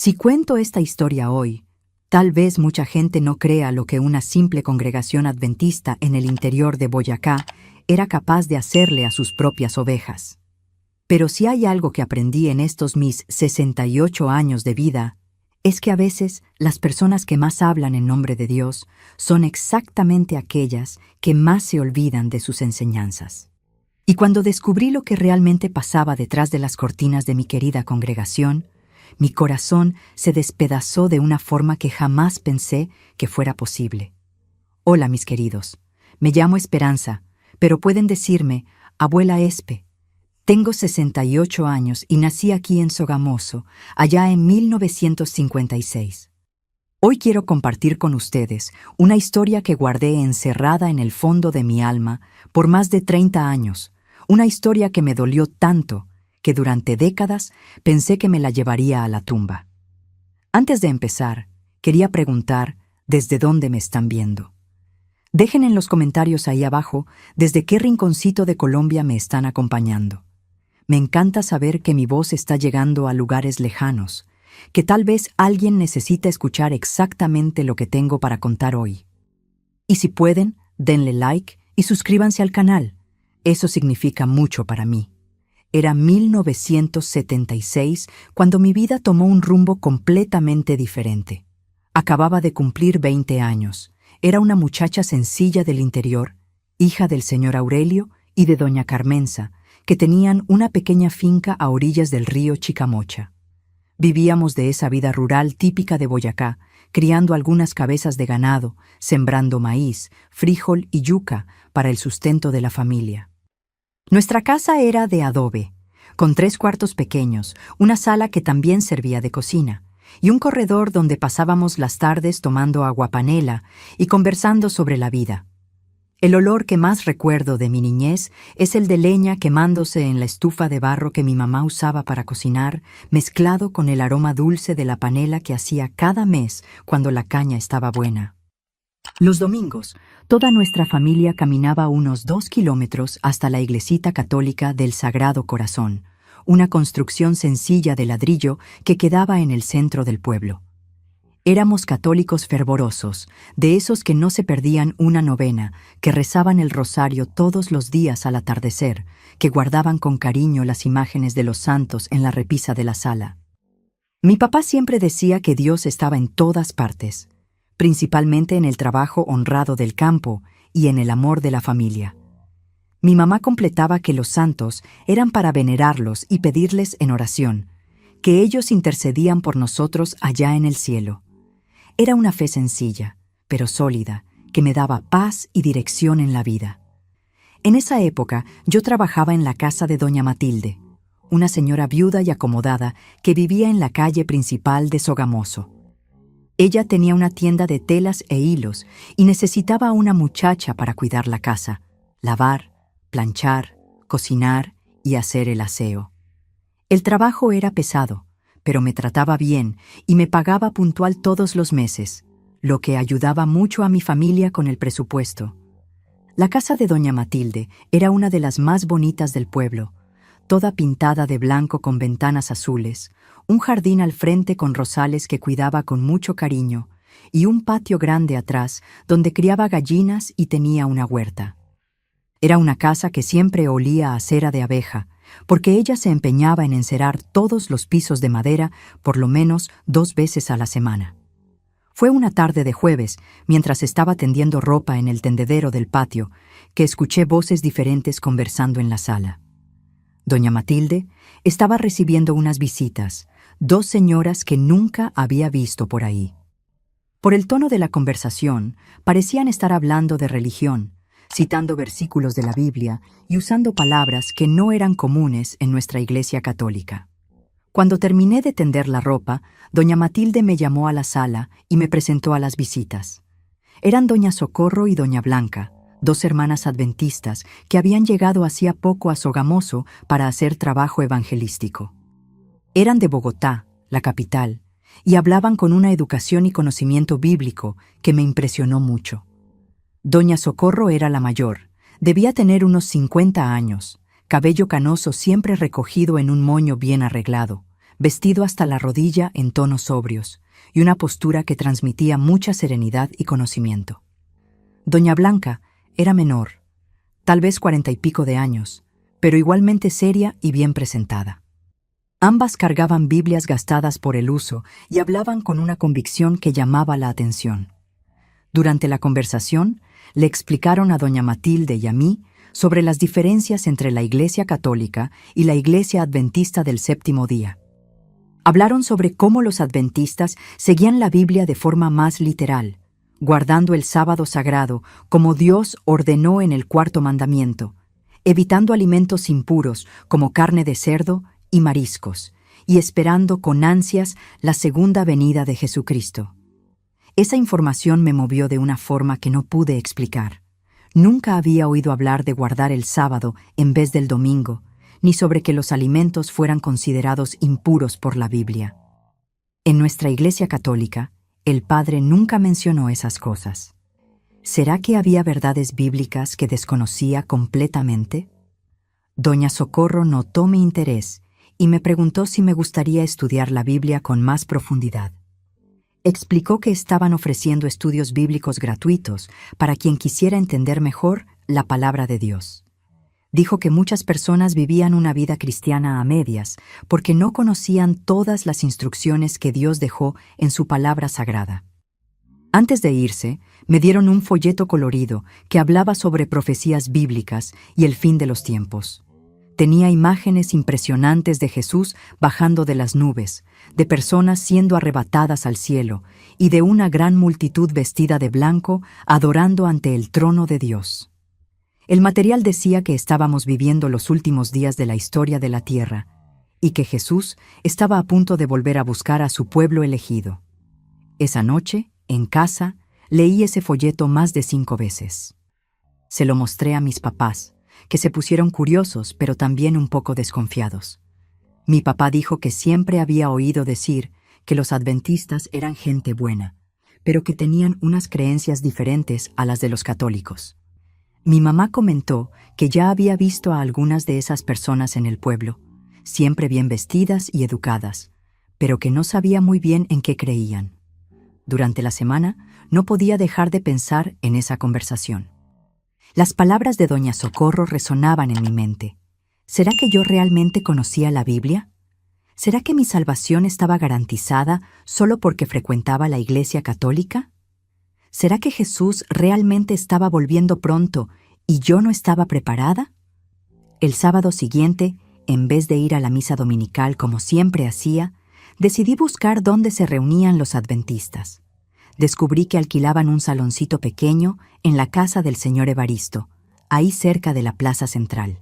Si cuento esta historia hoy, tal vez mucha gente no crea lo que una simple congregación adventista en el interior de Boyacá era capaz de hacerle a sus propias ovejas. Pero si hay algo que aprendí en estos mis 68 años de vida, es que a veces las personas que más hablan en nombre de Dios son exactamente aquellas que más se olvidan de sus enseñanzas. Y cuando descubrí lo que realmente pasaba detrás de las cortinas de mi querida congregación, mi corazón se despedazó de una forma que jamás pensé que fuera posible. Hola, mis queridos. Me llamo Esperanza, pero pueden decirme Abuela Espe. Tengo 68 años y nací aquí en Sogamoso, allá en 1956. Hoy quiero compartir con ustedes una historia que guardé encerrada en el fondo de mi alma por más de 30 años, una historia que me dolió tanto que durante décadas pensé que me la llevaría a la tumba. Antes de empezar, quería preguntar ¿desde dónde me están viendo? Dejen en los comentarios ahí abajo desde qué rinconcito de Colombia me están acompañando. Me encanta saber que mi voz está llegando a lugares lejanos, que tal vez alguien necesita escuchar exactamente lo que tengo para contar hoy. Y si pueden, denle like y suscríbanse al canal. Eso significa mucho para mí. Era 1976 cuando mi vida tomó un rumbo completamente diferente. Acababa de cumplir 20 años. Era una muchacha sencilla del interior, hija del señor Aurelio y de doña Carmenza, que tenían una pequeña finca a orillas del río Chicamocha. Vivíamos de esa vida rural típica de Boyacá, criando algunas cabezas de ganado, sembrando maíz, frijol y yuca para el sustento de la familia. Nuestra casa era de adobe, con 3 cuartos pequeños, una sala que también servía de cocina, y un corredor donde pasábamos las tardes tomando aguapanela y conversando sobre la vida. El olor que más recuerdo de mi niñez es el de leña quemándose en la estufa de barro que mi mamá usaba para cocinar, mezclado con el aroma dulce de la panela que hacía cada mes cuando la caña estaba buena. Los domingos, toda nuestra familia caminaba unos 2 kilómetros hasta la iglesita católica del Sagrado Corazón, una construcción sencilla de ladrillo que quedaba en el centro del pueblo. Éramos católicos fervorosos, de esos que no se perdían una novena, que rezaban el rosario todos los días al atardecer, que guardaban con cariño las imágenes de los santos en la repisa de la sala. Mi papá siempre decía que Dios estaba en todas partes, principalmente en el trabajo honrado del campo y en el amor de la familia. Mi mamá completaba que los santos eran para venerarlos y pedirles en oración, que ellos intercedían por nosotros allá en el cielo. Era una fe sencilla, pero sólida, que me daba paz y dirección en la vida. En esa época yo trabajaba en la casa de doña Matilde, una señora viuda y acomodada que vivía en la calle principal de Sogamoso. Ella tenía una tienda de telas e hilos y necesitaba a una muchacha para cuidar la casa, lavar, planchar, cocinar y hacer el aseo. El trabajo era pesado, pero me trataba bien y me pagaba puntual todos los meses, lo que ayudaba mucho a mi familia con el presupuesto. La casa de doña Matilde era una de las más bonitas del pueblo, toda pintada de blanco con ventanas azules, un jardín al frente con rosales que cuidaba con mucho cariño y un patio grande atrás donde criaba gallinas y tenía una huerta. Era una casa que siempre olía a cera de abeja, porque ella se empeñaba en encerar todos los pisos de madera por lo menos 2 veces a la semana. Fue una tarde de jueves, mientras estaba tendiendo ropa en el tendedero del patio, que escuché voces diferentes conversando en la sala. Doña Matilde estaba recibiendo unas visitas, 2 señoras que nunca había visto por ahí. Por el tono de la conversación, parecían estar hablando de religión, citando versículos de la Biblia y usando palabras que no eran comunes en nuestra iglesia católica. Cuando terminé de tender la ropa, doña Matilde me llamó a la sala y me presentó a las visitas. Eran doña Socorro y doña Blanca, 2 hermanas adventistas que habían llegado hacía poco a Sogamoso para hacer trabajo evangelístico. Eran de Bogotá, la capital, y hablaban con una educación y conocimiento bíblico que me impresionó mucho. Doña Socorro era la mayor, debía tener unos 50 años, cabello canoso siempre recogido en un moño bien arreglado, vestido hasta la rodilla en tonos sobrios, y una postura que transmitía mucha serenidad y conocimiento. Doña Blanca era menor, tal vez 40 y pico de años, pero igualmente seria y bien presentada. Ambas cargaban Biblias gastadas por el uso y hablaban con una convicción que llamaba la atención. Durante la conversación, le explicaron a doña Matilde y a mí sobre las diferencias entre la Iglesia Católica y la Iglesia Adventista del Séptimo Día. Hablaron sobre cómo los adventistas seguían la Biblia de forma más literal, guardando el sábado sagrado como Dios ordenó en el cuarto mandamiento, evitando alimentos impuros como carne de cerdo y mariscos, y esperando con ansias la segunda venida de Jesucristo. Esa información me movió de una forma que no pude explicar. Nunca había oído hablar de guardar el sábado en vez del domingo, ni sobre que los alimentos fueran considerados impuros por la Biblia. En nuestra Iglesia Católica, el Padre nunca mencionó esas cosas. ¿Será que había verdades bíblicas que desconocía completamente? Doña Socorro notó mi interés y me preguntó si me gustaría estudiar la Biblia con más profundidad. Explicó que estaban ofreciendo estudios bíblicos gratuitos para quien quisiera entender mejor la palabra de Dios. Dijo que muchas personas vivían una vida cristiana a medias porque no conocían todas las instrucciones que Dios dejó en su palabra sagrada. Antes de irse, me dieron un folleto colorido que hablaba sobre profecías bíblicas y el fin de los tiempos. Tenía imágenes impresionantes de Jesús bajando de las nubes, de personas siendo arrebatadas al cielo y de una gran multitud vestida de blanco adorando ante el trono de Dios. El material decía que estábamos viviendo los últimos días de la historia de la tierra y que Jesús estaba a punto de volver a buscar a su pueblo elegido. Esa noche, en casa, leí ese folleto más de 5 veces. Se lo mostré a mis papás, que se pusieron curiosos pero también un poco desconfiados. Mi papá dijo que siempre había oído decir que los adventistas eran gente buena, pero que tenían unas creencias diferentes a las de los católicos. Mi mamá comentó que ya había visto a algunas de esas personas en el pueblo, siempre bien vestidas y educadas, pero que no sabía muy bien en qué creían. Durante la semana no podía dejar de pensar en esa conversación. Las palabras de doña Socorro resonaban en mi mente. ¿Será que yo realmente conocía la Biblia? ¿Será que mi salvación estaba garantizada solo porque frecuentaba la Iglesia Católica? ¿Será que Jesús realmente estaba volviendo pronto y yo no estaba preparada? El sábado siguiente, en vez de ir a la misa dominical como siempre hacía, decidí buscar dónde se reunían los adventistas. Descubrí que alquilaban un saloncito pequeño en la casa del señor Evaristo, ahí cerca de la plaza central.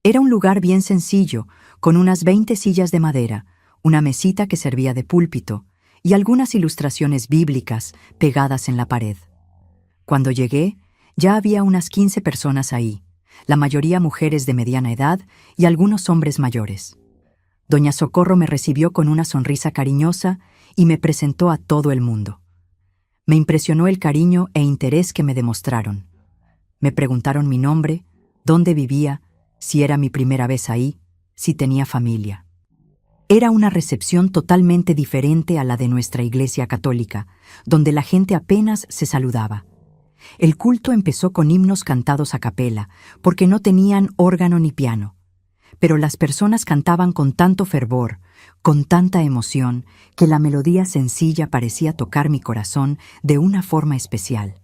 Era un lugar bien sencillo, con unas 20 sillas de madera, una mesita que servía de púlpito y algunas ilustraciones bíblicas pegadas en la pared. Cuando llegué, ya había unas 15 personas ahí, la mayoría mujeres de mediana edad y algunos hombres mayores. Doña Socorro me recibió con una sonrisa cariñosa y me presentó a todo el mundo. Me impresionó el cariño e interés que me demostraron. Me preguntaron mi nombre, dónde vivía, si era mi primera vez ahí, si tenía familia. Era una recepción totalmente diferente a la de nuestra Iglesia Católica, donde la gente apenas se saludaba. El culto empezó con himnos cantados a capela, porque no tenían órgano ni piano. Pero las personas cantaban con tanto fervor, con tanta emoción, que la melodía sencilla parecía tocar mi corazón de una forma especial.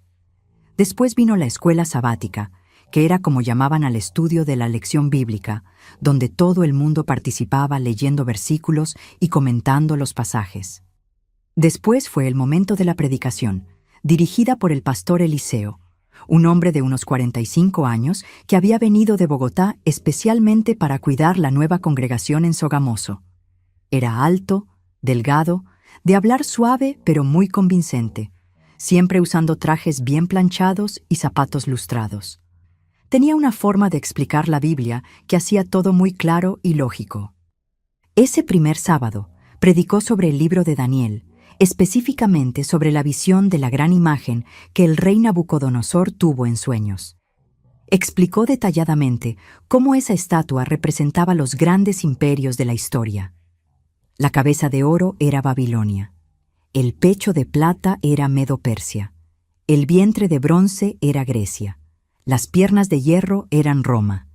Después vino la escuela sabática, que era como llamaban al estudio de la lección bíblica, donde todo el mundo participaba leyendo versículos y comentando los pasajes. Después fue el momento de la predicación, dirigida por el pastor Eliseo, un hombre de unos 45 años que había venido de Bogotá especialmente para cuidar la nueva congregación en Sogamoso. Era alto, delgado, de hablar suave pero muy convincente, siempre usando trajes bien planchados y zapatos lustrados. Tenía una forma de explicar la Biblia que hacía todo muy claro y lógico. Ese primer sábado, predicó sobre el libro de Daniel, específicamente sobre la visión de la gran imagen que el rey Nabucodonosor tuvo en sueños. Explicó detalladamente cómo esa estatua representaba los grandes imperios de la historia. La cabeza de oro era Babilonia. El pecho de plata era Medo-Persia. El vientre de bronce era Grecia. Las piernas de hierro eran Roma.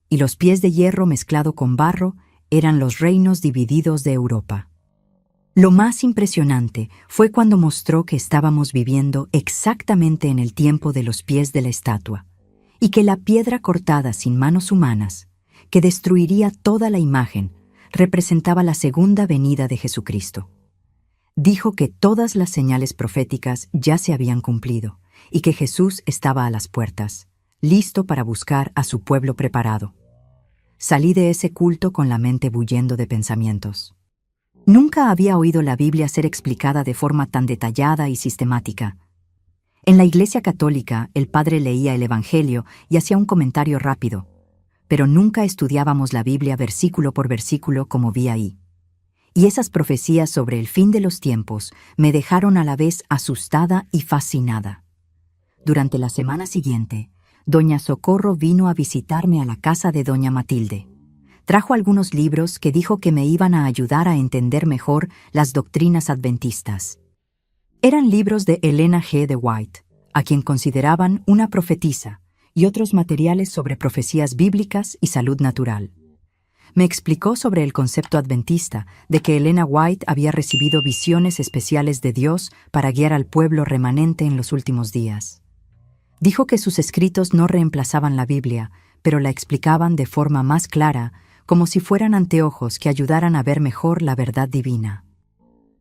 Y los pies de hierro mezclado con barro eran los reinos divididos de Europa. Lo más impresionante fue cuando mostró que estábamos viviendo exactamente en el tiempo de los pies de la estatua, y que la piedra cortada sin manos humanas, que destruiría toda la imagen, representaba la segunda venida de Jesucristo. Dijo que todas las señales proféticas ya se habían cumplido, y que Jesús estaba a las puertas, listo para buscar a su pueblo preparado. Salí de ese culto con la mente bullendo de pensamientos. Nunca había oído la Biblia ser explicada de forma tan detallada y sistemática. En la Iglesia Católica, el padre leía el Evangelio y hacía un comentario rápido, pero nunca estudiábamos la Biblia versículo por versículo como vi ahí. Y esas profecías sobre el fin de los tiempos me dejaron a la vez asustada y fascinada. Durante la semana siguiente, doña Socorro vino a visitarme a la casa de doña Matilde. Trajo algunos libros que dijo que me iban a ayudar a entender mejor las doctrinas adventistas. Eran libros de Elena G. de White, a quien consideraban una profetisa, y otros materiales sobre profecías bíblicas y salud natural. Me explicó sobre el concepto adventista de que Elena White había recibido visiones especiales de Dios para guiar al pueblo remanente en los últimos días. Dijo que sus escritos no reemplazaban la Biblia, pero la explicaban de forma más clara, como si fueran anteojos que ayudaran a ver mejor la verdad divina.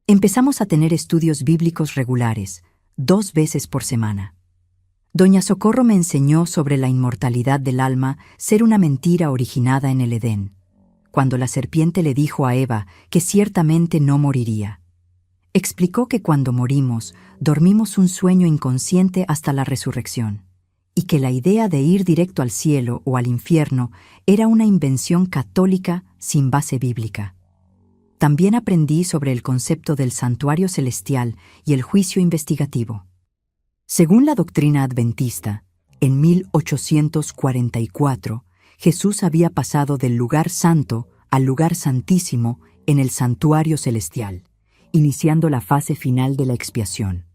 Empezamos a tener estudios bíblicos regulares, 2 veces por semana. Doña Socorro me enseñó sobre la inmortalidad del alma ser una mentira originada en el Edén, cuando la serpiente le dijo a Eva que ciertamente no moriría. Explicó que cuando morimos, dormimos un sueño inconsciente hasta la resurrección, y que la idea de ir directo al cielo o al infierno era una invención católica sin base bíblica. También aprendí sobre el concepto del santuario celestial y el juicio investigativo. Según la doctrina adventista, en 1844, Jesús había pasado del lugar santo al lugar santísimo en el santuario celestial, iniciando la fase final de la expiación.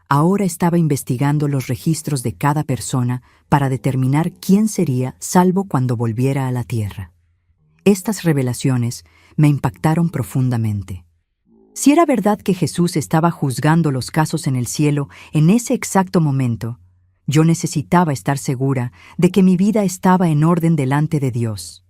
Ahora estaba investigando los registros de cada persona para determinar quién sería salvo cuando volviera a la tierra. Estas revelaciones me impactaron profundamente. Si era verdad que Jesús estaba juzgando los casos en el cielo en ese exacto momento, yo necesitaba estar segura de que mi vida estaba en orden delante de Dios.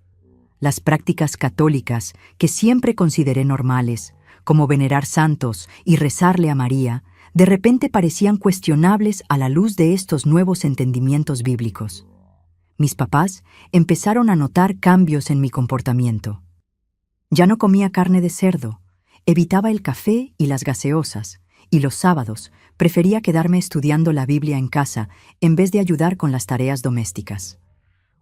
Las prácticas católicas, que siempre consideré normales, como venerar santos y rezarle a María, de repente parecían cuestionables a la luz de estos nuevos entendimientos bíblicos. Mis papás empezaron a notar cambios en mi comportamiento. Ya no comía carne de cerdo, evitaba el café y las gaseosas, y los sábados prefería quedarme estudiando la Biblia en casa en vez de ayudar con las tareas domésticas.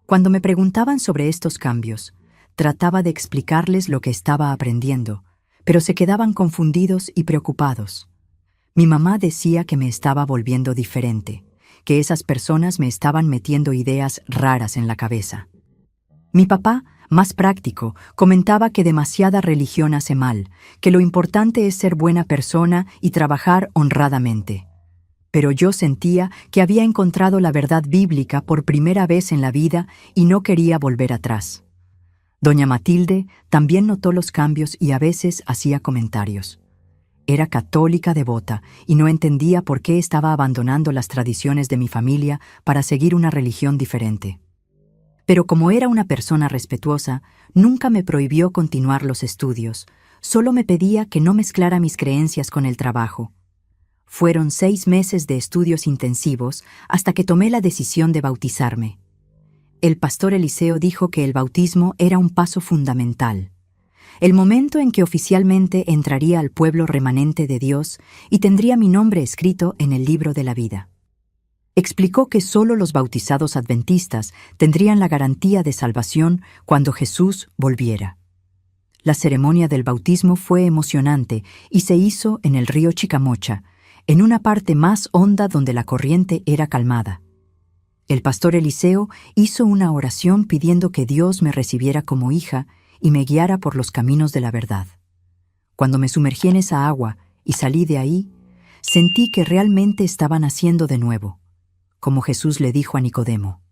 Cuando me preguntaban sobre estos cambios, trataba de explicarles lo que estaba aprendiendo, pero se quedaban confundidos y preocupados. Mi mamá decía que me estaba volviendo diferente, que esas personas me estaban metiendo ideas raras en la cabeza. Mi papá, más práctico, comentaba que demasiada religión hace mal, que lo importante es ser buena persona y trabajar honradamente. Pero yo sentía que había encontrado la verdad bíblica por primera vez en la vida y no quería volver atrás. Doña Matilde también notó los cambios y a veces hacía comentarios. Era católica devota y no entendía por qué estaba abandonando las tradiciones de mi familia para seguir una religión diferente. Pero como era una persona respetuosa, nunca me prohibió continuar los estudios, solo me pedía que no mezclara mis creencias con el trabajo. Fueron 6 meses de estudios intensivos hasta que tomé la decisión de bautizarme. El pastor Eliseo dijo que el bautismo era un paso fundamental, el momento en que oficialmente entraría al pueblo remanente de Dios y tendría mi nombre escrito en el libro de la vida. Explicó que solo los bautizados adventistas tendrían la garantía de salvación cuando Jesús volviera. La ceremonia del bautismo fue emocionante y se hizo en el río Chicamocha, en una parte más honda donde la corriente era calmada. El pastor Eliseo hizo una oración pidiendo que Dios me recibiera como hija y me guiara por los caminos de la verdad. Cuando me sumergí en esa agua y salí de ahí, sentí que realmente estaba naciendo de nuevo, como Jesús le dijo a Nicodemo.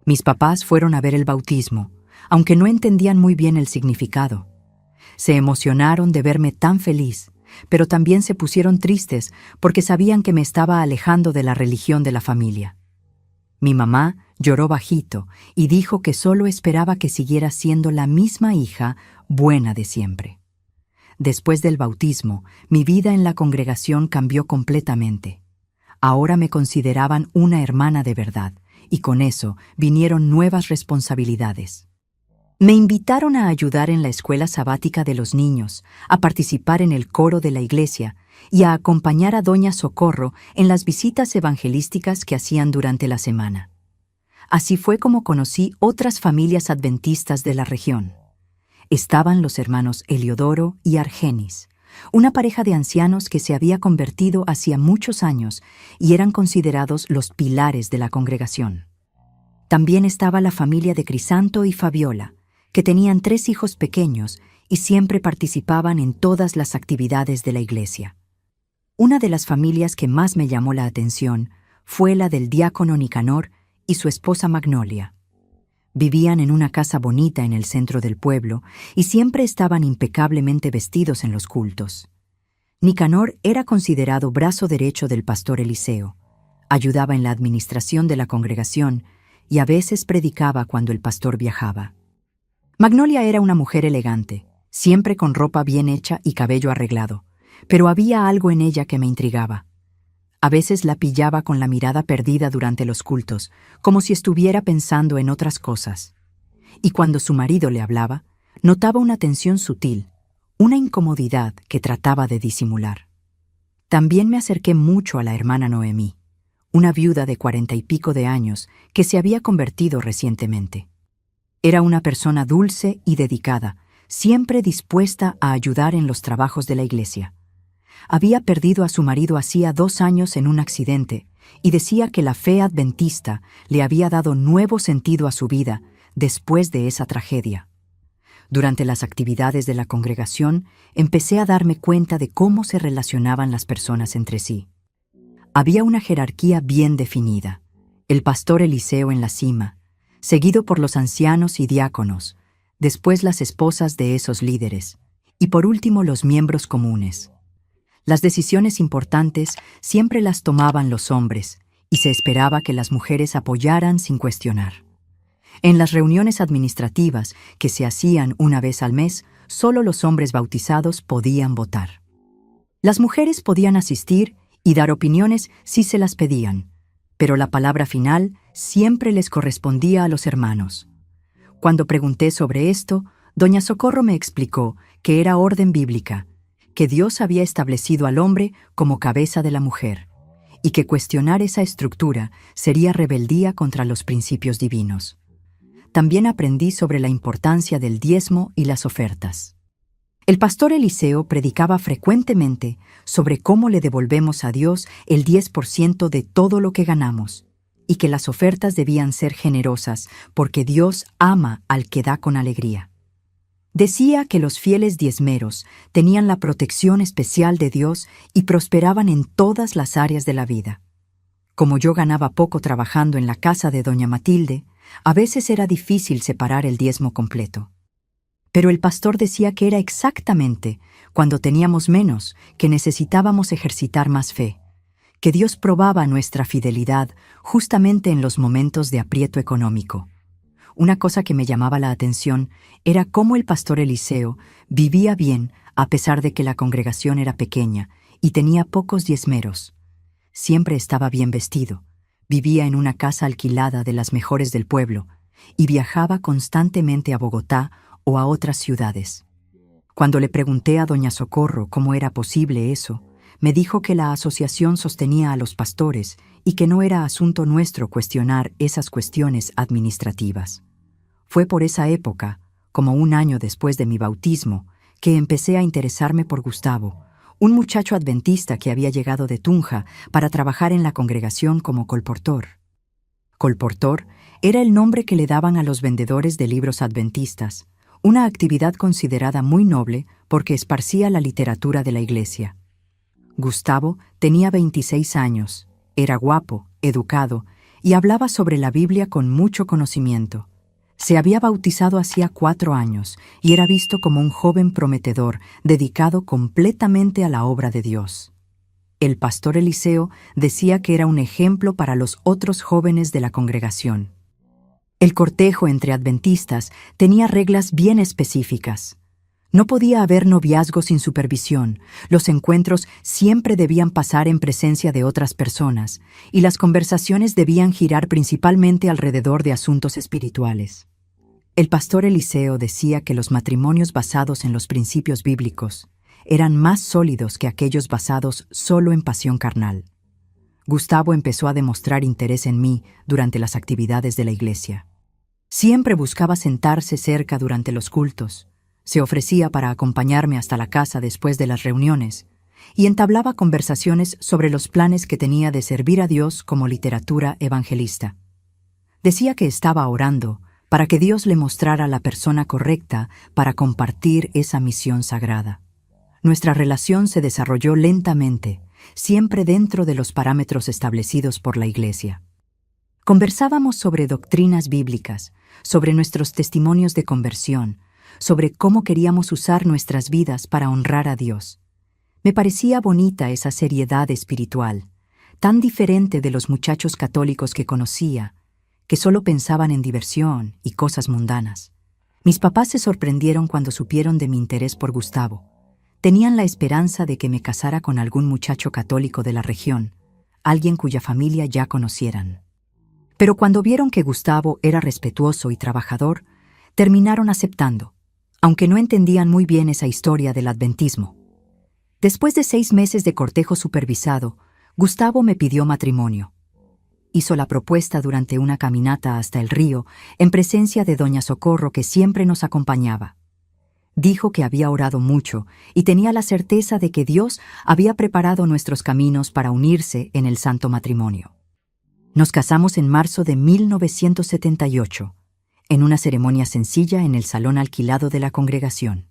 Mis papás fueron a ver el bautismo, aunque no entendían muy bien el significado. Se emocionaron de verme tan feliz, pero también se pusieron tristes porque sabían que me estaba alejando de la religión de la familia. Mi mamá lloró bajito y dijo que solo esperaba que siguiera siendo la misma hija buena de siempre. Después del bautismo, mi vida en la congregación cambió completamente. Ahora me consideraban una hermana de verdad, y con eso vinieron nuevas responsabilidades. Me invitaron a ayudar en la escuela sabática de los niños, a participar en el coro de la iglesia y a acompañar a Doña Socorro en las visitas evangelísticas que hacían durante la semana. Así fue como conocí otras familias adventistas de la región. Estaban los hermanos Eliodoro y Argenis, una pareja de ancianos que se había convertido hacía muchos años y eran considerados los pilares de la congregación. También estaba la familia de Crisanto y Fabiola, que tenían 3 hijos pequeños y siempre participaban en todas las actividades de la iglesia. Una de las familias que más me llamó la atención fue la del diácono Nicanor y su esposa Magnolia. Vivían en una casa bonita en el centro del pueblo y siempre estaban impecablemente vestidos en los cultos. Nicanor era considerado brazo derecho del pastor Eliseo, ayudaba en la administración de la congregación y a veces predicaba cuando el pastor viajaba. Magnolia era una mujer elegante, siempre con ropa bien hecha y cabello arreglado, pero había algo en ella que me intrigaba. A veces la pillaba con la mirada perdida durante los cultos, como si estuviera pensando en otras cosas. Y cuando su marido le hablaba, notaba una tensión sutil, una incomodidad que trataba de disimular. También me acerqué mucho a la hermana Noemí, una viuda de 40 y pico de años que se había convertido recientemente. Era una persona dulce y dedicada, siempre dispuesta a ayudar en los trabajos de la iglesia. Había perdido a su marido hacía 2 años en un accidente y decía que la fe adventista le había dado nuevo sentido a su vida después de esa tragedia. Durante las actividades de la congregación, empecé a darme cuenta de cómo se relacionaban las personas entre sí. Había una jerarquía bien definida. El pastor Eliseo en la cima, seguido por los ancianos y diáconos, después las esposas de esos líderes, y por último los miembros comunes. Las decisiones importantes siempre las tomaban los hombres, y se esperaba que las mujeres apoyaran sin cuestionar. En las reuniones administrativas, que se hacían una vez al mes, solo los hombres bautizados podían votar. Las mujeres podían asistir y dar opiniones si se las pedían, pero la palabra final siempre les correspondía a los hermanos. Cuando pregunté sobre esto, Doña Socorro me explicó que era orden bíblica, que Dios había establecido al hombre como cabeza de la mujer, y que cuestionar esa estructura sería rebeldía contra los principios divinos. También aprendí sobre la importancia del diezmo y las ofertas. El pastor Eliseo predicaba frecuentemente sobre cómo le devolvemos a Dios el 10% de todo lo que ganamos, y que las ofertas debían ser generosas porque Dios ama al que da con alegría. Decía que los fieles diezmeros tenían la protección especial de Dios y prosperaban en todas las áreas de la vida. Como yo ganaba poco trabajando en la casa de doña Matilde, a veces era difícil separar el diezmo completo. Pero el pastor decía que era exactamente cuando teníamos menos que necesitábamos ejercitar más fe, que Dios probaba nuestra fidelidad justamente en los momentos de aprieto económico. Una cosa que me llamaba la atención era cómo el pastor Eliseo vivía bien a pesar de que la congregación era pequeña y tenía pocos diezmeros. Siempre estaba bien vestido, vivía en una casa alquilada de las mejores del pueblo y viajaba constantemente a Bogotá o a otras ciudades. Cuando le pregunté a doña Socorro cómo era posible eso, me dijo que la asociación sostenía a los pastores y que no era asunto nuestro cuestionar esas cuestiones administrativas. Fue por esa época, como 1 año después de mi bautismo, que empecé a interesarme por Gustavo, un muchacho adventista que había llegado de Tunja para trabajar en la congregación como colportor. Colportor era el nombre que le daban a los vendedores de libros adventistas, una actividad considerada muy noble porque esparcía la literatura de la iglesia. Gustavo tenía 26 años, era guapo, educado y hablaba sobre la Biblia con mucho conocimiento. Se había bautizado hacía 4 años y era visto como un joven prometedor, dedicado completamente a la obra de Dios. El pastor Eliseo decía que era un ejemplo para los otros jóvenes de la congregación. El cortejo entre adventistas tenía reglas bien específicas. No podía haber noviazgo sin supervisión, los encuentros siempre debían pasar en presencia de otras personas, y las conversaciones debían girar principalmente alrededor de asuntos espirituales. El pastor Eliseo decía que los matrimonios basados en los principios bíblicos eran más sólidos que aquellos basados solo en pasión carnal. Gustavo empezó a demostrar interés en mí durante las actividades de la iglesia. Siempre buscaba sentarse cerca durante los cultos, se ofrecía para acompañarme hasta la casa después de las reuniones y entablaba conversaciones sobre los planes que tenía de servir a Dios como literatura evangelista. Decía que estaba orando para que Dios le mostrara la persona correcta para compartir esa misión sagrada. Nuestra relación se desarrolló lentamente, siempre dentro de los parámetros establecidos por la Iglesia. Conversábamos sobre doctrinas bíblicas, sobre nuestros testimonios de conversión, sobre cómo queríamos usar nuestras vidas para honrar a Dios. Me parecía bonita esa seriedad espiritual, tan diferente de los muchachos católicos que conocía, que solo pensaban en diversión y cosas mundanas. Mis papás se sorprendieron cuando supieron de mi interés por Gustavo. Tenían la esperanza de que me casara con algún muchacho católico de la región, alguien cuya familia ya conocieran. Pero cuando vieron que Gustavo era respetuoso y trabajador, terminaron aceptando, aunque no entendían muy bien esa historia del adventismo. Después de 6 meses de cortejo supervisado, Gustavo me pidió matrimonio. Hizo la propuesta durante una caminata hasta el río, en presencia de doña Socorro, que siempre nos acompañaba. Dijo que había orado mucho y tenía la certeza de que Dios había preparado nuestros caminos para unirse en el santo matrimonio. Nos casamos en marzo de 1978, en una ceremonia sencilla en el salón alquilado de la congregación.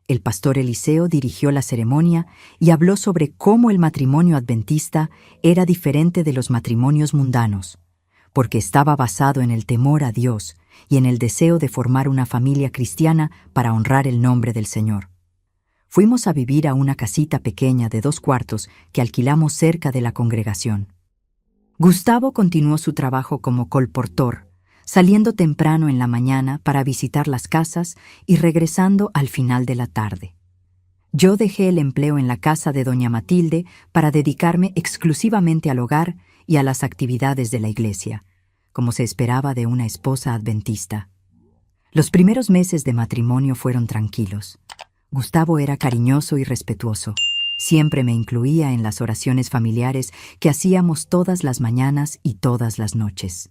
El pastor Eliseo dirigió la ceremonia y habló sobre cómo el matrimonio adventista era diferente de los matrimonios mundanos, porque estaba basado en el temor a Dios y en el deseo de formar una familia cristiana para honrar el nombre del Señor. Fuimos a vivir a una casita pequeña de 2 cuartos que alquilamos cerca de la congregación. Gustavo continuó su trabajo como colportor, saliendo temprano en la mañana para visitar las casas y regresando al final de la tarde. Yo dejé el empleo en la casa de doña Matilde para dedicarme exclusivamente al hogar y a las actividades de la iglesia, como se esperaba de una esposa adventista. Los primeros meses de matrimonio fueron tranquilos. Gustavo era cariñoso y respetuoso. Siempre me incluía en las oraciones familiares que hacíamos todas las mañanas y todas las noches.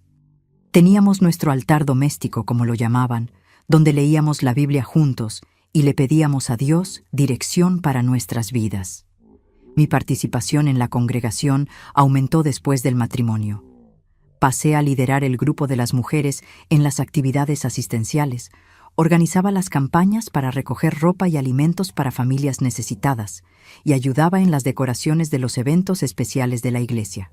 Teníamos nuestro altar doméstico, como lo llamaban, donde leíamos la Biblia juntos y le pedíamos a Dios dirección para nuestras vidas. Mi participación en la congregación aumentó después del matrimonio. Pasé a liderar el grupo de las mujeres en las actividades asistenciales, organizaba las campañas para recoger ropa y alimentos para familias necesitadas y ayudaba en las decoraciones de los eventos especiales de la iglesia.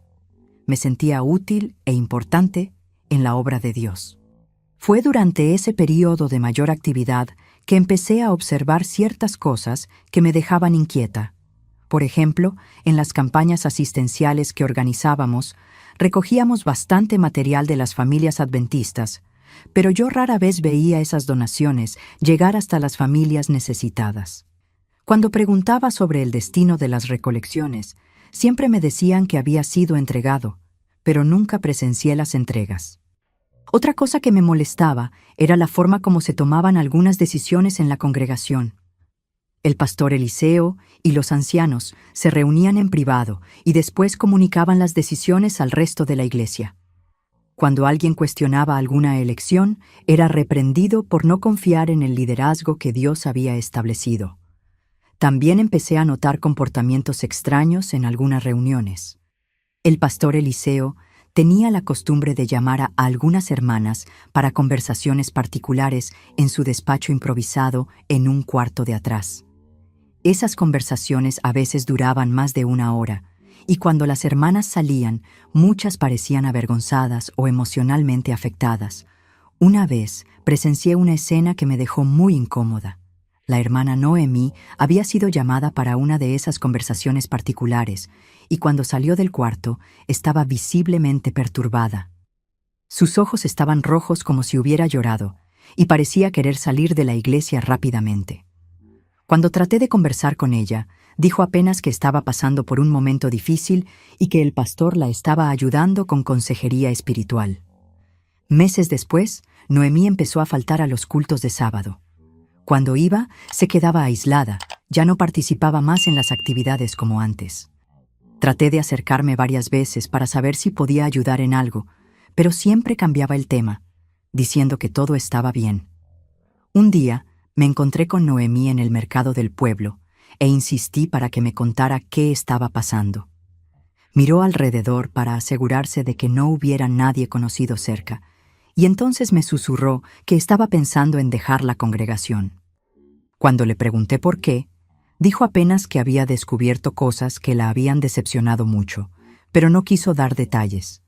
Me sentía útil e importante en la obra de Dios. Fue durante ese período de mayor actividad que empecé a observar ciertas cosas que me dejaban inquieta. Por ejemplo, en las campañas asistenciales que organizábamos, recogíamos bastante material de las familias adventistas, pero yo rara vez veía esas donaciones llegar hasta las familias necesitadas. Cuando preguntaba sobre el destino de las recolecciones, siempre me decían que había sido entregado, pero nunca presencié las entregas. Otra cosa que me molestaba era la forma como se tomaban algunas decisiones en la congregación. El pastor Eliseo y los ancianos se reunían en privado y después comunicaban las decisiones al resto de la iglesia. Cuando alguien cuestionaba alguna elección, era reprendido por no confiar en el liderazgo que Dios había establecido. También empecé a notar comportamientos extraños en algunas reuniones. El pastor Eliseo tenía la costumbre de llamar a algunas hermanas para conversaciones particulares en su despacho improvisado en un cuarto de atrás. Esas conversaciones a veces duraban más de 1 hora, y cuando las hermanas salían, muchas parecían avergonzadas o emocionalmente afectadas. Una vez presencié una escena que me dejó muy incómoda. La hermana Noemí había sido llamada para una de esas conversaciones particulares, y cuando salió del cuarto estaba visiblemente perturbada. Sus ojos estaban rojos como si hubiera llorado, y parecía querer salir de la iglesia rápidamente. Cuando traté de conversar con ella, dijo apenas que estaba pasando por un momento difícil y que el pastor la estaba ayudando con consejería espiritual. Meses después, Noemí empezó a faltar a los cultos de sábado. Cuando iba, se quedaba aislada, ya no participaba más en las actividades como antes. Traté de acercarme varias veces para saber si podía ayudar en algo, pero siempre cambiaba el tema, diciendo que todo estaba bien. Un día, me encontré con Noemí en el mercado del pueblo e insistí para que me contara qué estaba pasando. Miró alrededor para asegurarse de que no hubiera nadie conocido cerca, y entonces me susurró que estaba pensando en dejar la congregación. Cuando le pregunté por qué, dijo apenas que había descubierto cosas que la habían decepcionado mucho, pero no quiso dar detalles.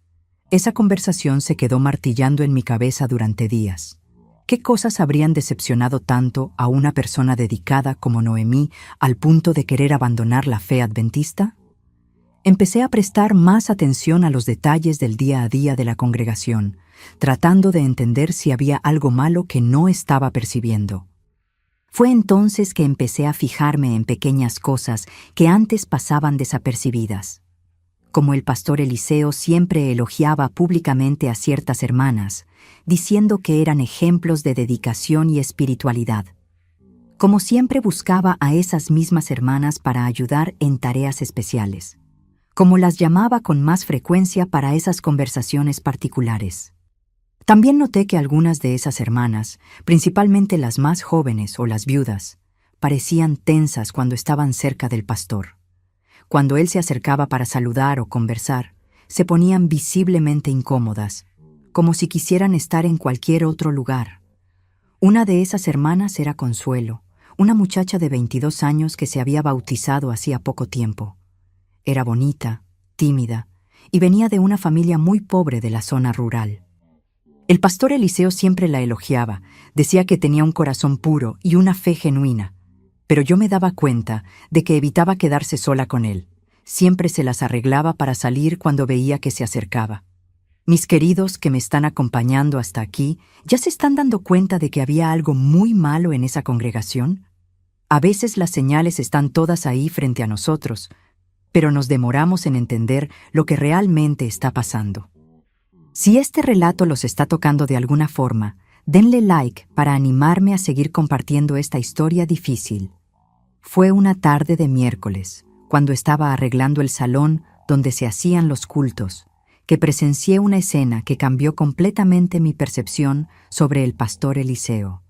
Esa conversación se quedó martillando en mi cabeza durante días. ¿Qué cosas habrían decepcionado tanto a una persona dedicada como Noemí al punto de querer abandonar la fe adventista? Empecé a prestar más atención a los detalles del día a día de la congregación, tratando de entender si había algo malo que no estaba percibiendo. Fue entonces que empecé a fijarme en pequeñas cosas que antes pasaban desapercibidas. Como el pastor Eliseo siempre elogiaba públicamente a ciertas hermanas, diciendo que eran ejemplos de dedicación y espiritualidad. Como siempre buscaba a esas mismas hermanas para ayudar en tareas especiales. Como las llamaba con más frecuencia para esas conversaciones particulares. También noté que algunas de esas hermanas, principalmente las más jóvenes o las viudas, parecían tensas cuando estaban cerca del pastor. Cuando él se acercaba para saludar o conversar, se ponían visiblemente incómodas, como si quisieran estar en cualquier otro lugar. Una de esas hermanas era Consuelo, una muchacha de 22 años que se había bautizado hacía poco tiempo. Era bonita, tímida, y venía de una familia muy pobre de la zona rural. El pastor Eliseo siempre la elogiaba, decía que tenía un corazón puro y una fe genuina, pero yo me daba cuenta de que evitaba quedarse sola con él. Siempre se las arreglaba para salir cuando veía que se acercaba. Mis queridos que me están acompañando hasta aquí, ¿ya se están dando cuenta de que había algo muy malo en esa congregación? A veces las señales están todas ahí frente a nosotros, pero nos demoramos en entender lo que realmente está pasando. Si este relato los está tocando de alguna forma, denle like para animarme a seguir compartiendo esta historia difícil. Fue una tarde de miércoles, cuando estaba arreglando el salón donde se hacían los cultos, que presencié una escena que cambió completamente mi percepción sobre el pastor Eliseo.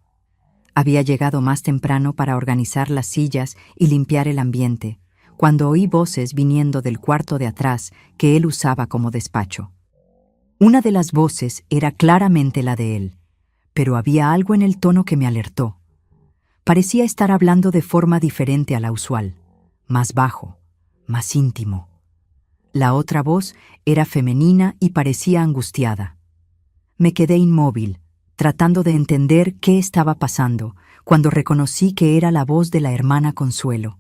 Había llegado más temprano para organizar las sillas y limpiar el ambiente, cuando oí voces viniendo del cuarto de atrás que él usaba como despacho. Una de las voces era claramente la de él, pero había algo en el tono que me alertó. Parecía estar hablando de forma diferente a la usual, más bajo, más íntimo. La otra voz era femenina y parecía angustiada. Me quedé inmóvil, tratando de entender qué estaba pasando, cuando reconocí que era la voz de la hermana Consuelo.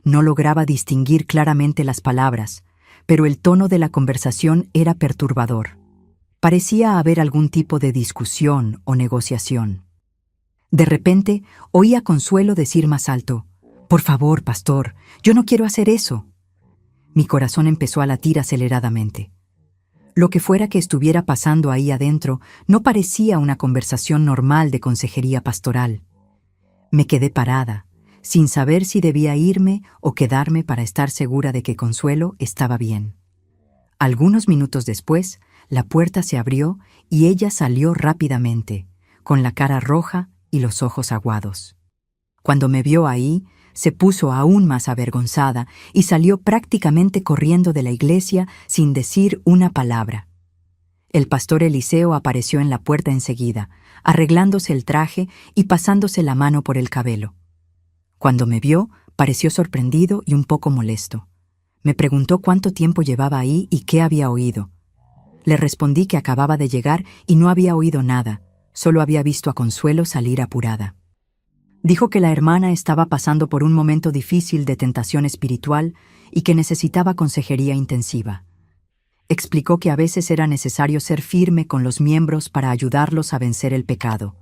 No lograba distinguir claramente las palabras, pero el tono de la conversación era perturbador. Parecía haber algún tipo de discusión o negociación. De repente, oí a Consuelo decir más alto: «Por favor, pastor, yo no quiero hacer eso». Mi corazón empezó a latir aceleradamente. Lo que fuera que estuviera pasando ahí adentro no parecía una conversación normal de consejería pastoral. Me quedé parada, sin saber si debía irme o quedarme para estar segura de que Consuelo estaba bien. Algunos minutos después, la puerta se abrió y ella salió rápidamente, con la cara roja y los ojos aguados. Cuando me vio ahí, se puso aún más avergonzada y salió prácticamente corriendo de la iglesia sin decir una palabra. El pastor Eliseo apareció en la puerta enseguida, arreglándose el traje y pasándose la mano por el cabello. Cuando me vio, pareció sorprendido y un poco molesto. Me preguntó cuánto tiempo llevaba ahí y qué había oído. Le respondí que acababa de llegar y no había oído nada, solo había visto a Consuelo salir apurada. Dijo que la hermana estaba pasando por un momento difícil de tentación espiritual y que necesitaba consejería intensiva. Explicó que a veces era necesario ser firme con los miembros para ayudarlos a vencer el pecado.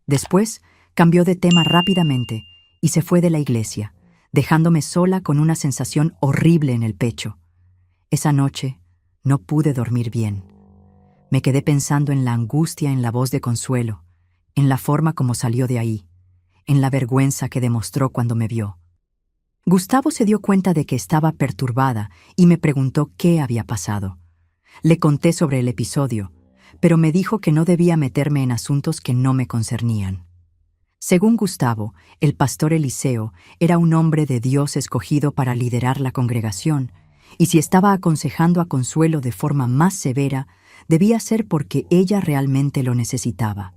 Después, cambió de tema rápidamente y se fue de la iglesia, dejándome sola con una sensación horrible en el pecho. Esa noche no pude dormir bien. Me quedé pensando en la angustia en la voz de Consuelo, en la forma como salió de ahí, en la vergüenza que demostró cuando me vio. Gustavo se dio cuenta de que estaba perturbada y me preguntó qué había pasado. Le conté sobre el episodio, pero me dijo que no debía meterme en asuntos que no me concernían. Según Gustavo, el pastor Eliseo era un hombre de Dios escogido para liderar la congregación, y si estaba aconsejando a Consuelo de forma más severa, debía ser porque ella realmente lo necesitaba.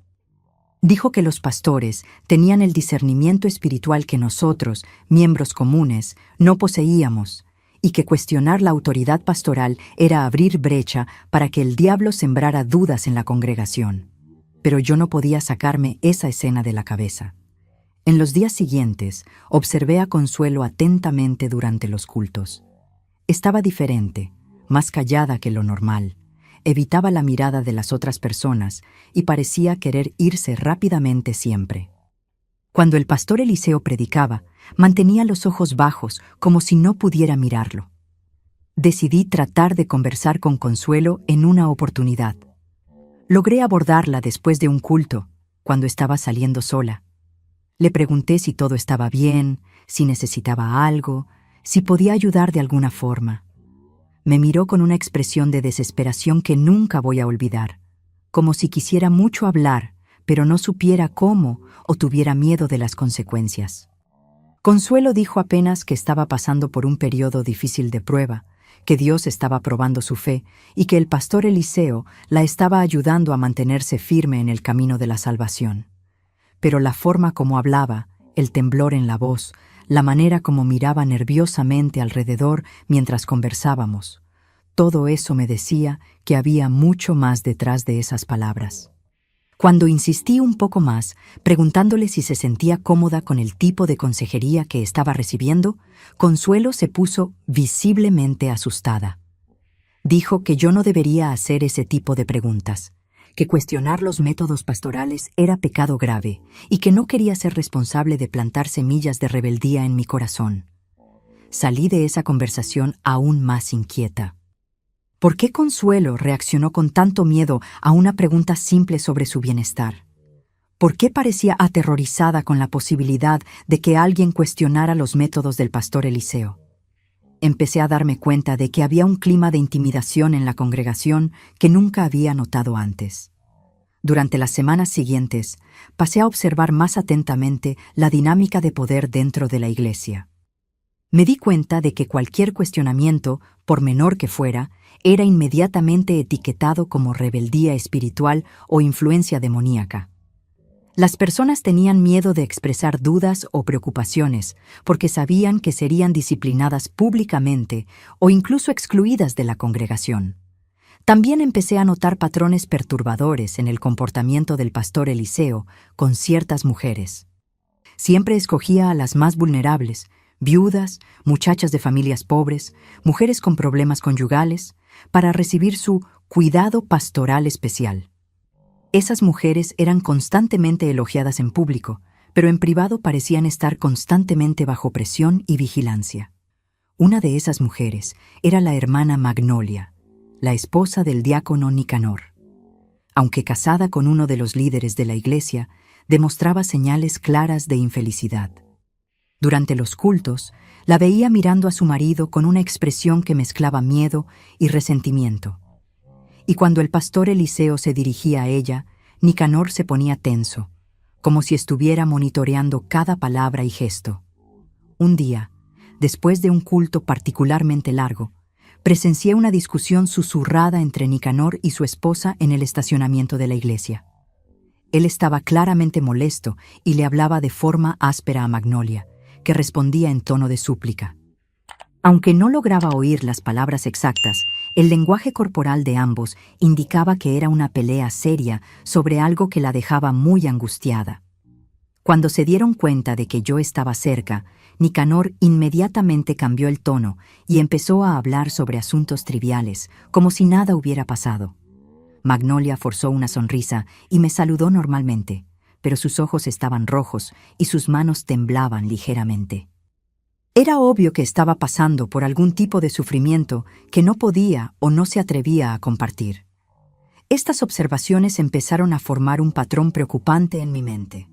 Dijo que los pastores tenían el discernimiento espiritual que nosotros, miembros comunes, no poseíamos, y que cuestionar la autoridad pastoral era abrir brecha para que el diablo sembrara dudas en la congregación. Pero yo no podía sacarme esa escena de la cabeza. En los días siguientes, observé a Consuelo atentamente durante los cultos. Estaba diferente, más callada que lo normal. Evitaba la mirada de las otras personas y parecía querer irse rápidamente siempre. Cuando el pastor Eliseo predicaba, mantenía los ojos bajos como si no pudiera mirarlo. Decidí tratar de conversar con Consuelo en una oportunidad. Logré abordarla después de un culto, cuando estaba saliendo sola. Le pregunté si todo estaba bien, si necesitaba algo, si podía ayudar de alguna forma. Me miró con una expresión de desesperación que nunca voy a olvidar, como si quisiera mucho hablar, pero no supiera cómo o tuviera miedo de las consecuencias. Consuelo dijo apenas que estaba pasando por un periodo difícil de prueba, que Dios estaba probando su fe y que el pastor Eliseo la estaba ayudando a mantenerse firme en el camino de la salvación. Pero la forma como hablaba, el temblor en la voz, la manera como miraba nerviosamente alrededor mientras conversábamos, todo eso me decía que había mucho más detrás de esas palabras. Cuando insistí un poco más, preguntándole si se sentía cómoda con el tipo de consejería que estaba recibiendo, Consuelo se puso visiblemente asustada. Dijo que yo no debería hacer ese tipo de preguntas, que cuestionar los métodos pastorales era pecado grave y que no quería ser responsable de plantar semillas de rebeldía en mi corazón. Salí de esa conversación aún más inquieta. ¿Por qué Consuelo reaccionó con tanto miedo a una pregunta simple sobre su bienestar? ¿Por qué parecía aterrorizada con la posibilidad de que alguien cuestionara los métodos del pastor Eliseo? Empecé a darme cuenta de que había un clima de intimidación en la congregación que nunca había notado antes. Durante las semanas siguientes, pasé a observar más atentamente la dinámica de poder dentro de la iglesia. Me di cuenta de que cualquier cuestionamiento, por menor que fuera, era inmediatamente etiquetado como rebeldía espiritual o influencia demoníaca. Las personas tenían miedo de expresar dudas o preocupaciones porque sabían que serían disciplinadas públicamente o incluso excluidas de la congregación. También empecé a notar patrones perturbadores en el comportamiento del pastor Eliseo con ciertas mujeres. Siempre escogía a las más vulnerables, viudas, muchachas de familias pobres, mujeres con problemas conyugales, para recibir su cuidado pastoral especial. Esas mujeres eran constantemente elogiadas en público, pero en privado parecían estar constantemente bajo presión y vigilancia. Una de esas mujeres era la hermana Magnolia, la esposa del diácono Nicanor. Aunque casada con uno de los líderes de la iglesia, demostraba señales claras de infelicidad. Durante los cultos, la veía mirando a su marido con una expresión que mezclaba miedo y resentimiento. Y cuando el pastor Eliseo se dirigía a ella, Nicanor se ponía tenso, como si estuviera monitoreando cada palabra y gesto. Un día, después de un culto particularmente largo, presencié una discusión susurrada entre Nicanor y su esposa en el estacionamiento de la iglesia. Él estaba claramente molesto y le hablaba de forma áspera a Magnolia, que respondía en tono de súplica. Aunque no lograba oír las palabras exactas, el lenguaje corporal de ambos indicaba que era una pelea seria sobre algo que la dejaba muy angustiada. Cuando se dieron cuenta de que yo estaba cerca, Nicanor inmediatamente cambió el tono y empezó a hablar sobre asuntos triviales, como si nada hubiera pasado. Magnolia forzó una sonrisa y me saludó normalmente, pero sus ojos estaban rojos y sus manos temblaban ligeramente. Era obvio que estaba pasando por algún tipo de sufrimiento que no podía o no se atrevía a compartir. Estas observaciones empezaron a formar un patrón preocupante en mi mente.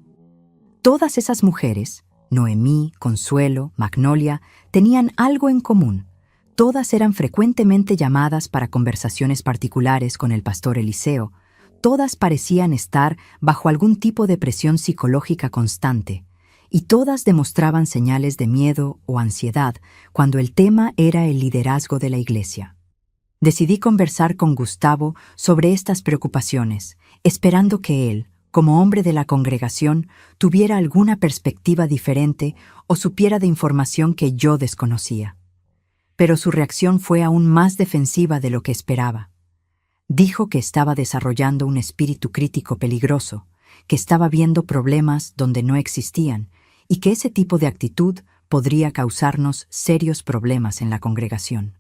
Todas esas mujeres, Noemí, Consuelo, Magnolia, tenían algo en común. Todas eran frecuentemente llamadas para conversaciones particulares con el pastor Eliseo. Todas parecían estar bajo algún tipo de presión psicológica constante, y todas demostraban señales de miedo o ansiedad cuando el tema era el liderazgo de la iglesia. Decidí conversar con Gustavo sobre estas preocupaciones, esperando que él, como hombre de la congregación, tuviera alguna perspectiva diferente o supiera de información que yo desconocía. Pero su reacción fue aún más defensiva de lo que esperaba. Dijo que estaba desarrollando un espíritu crítico peligroso, que estaba viendo problemas donde no existían y que ese tipo de actitud podría causarnos serios problemas en la congregación.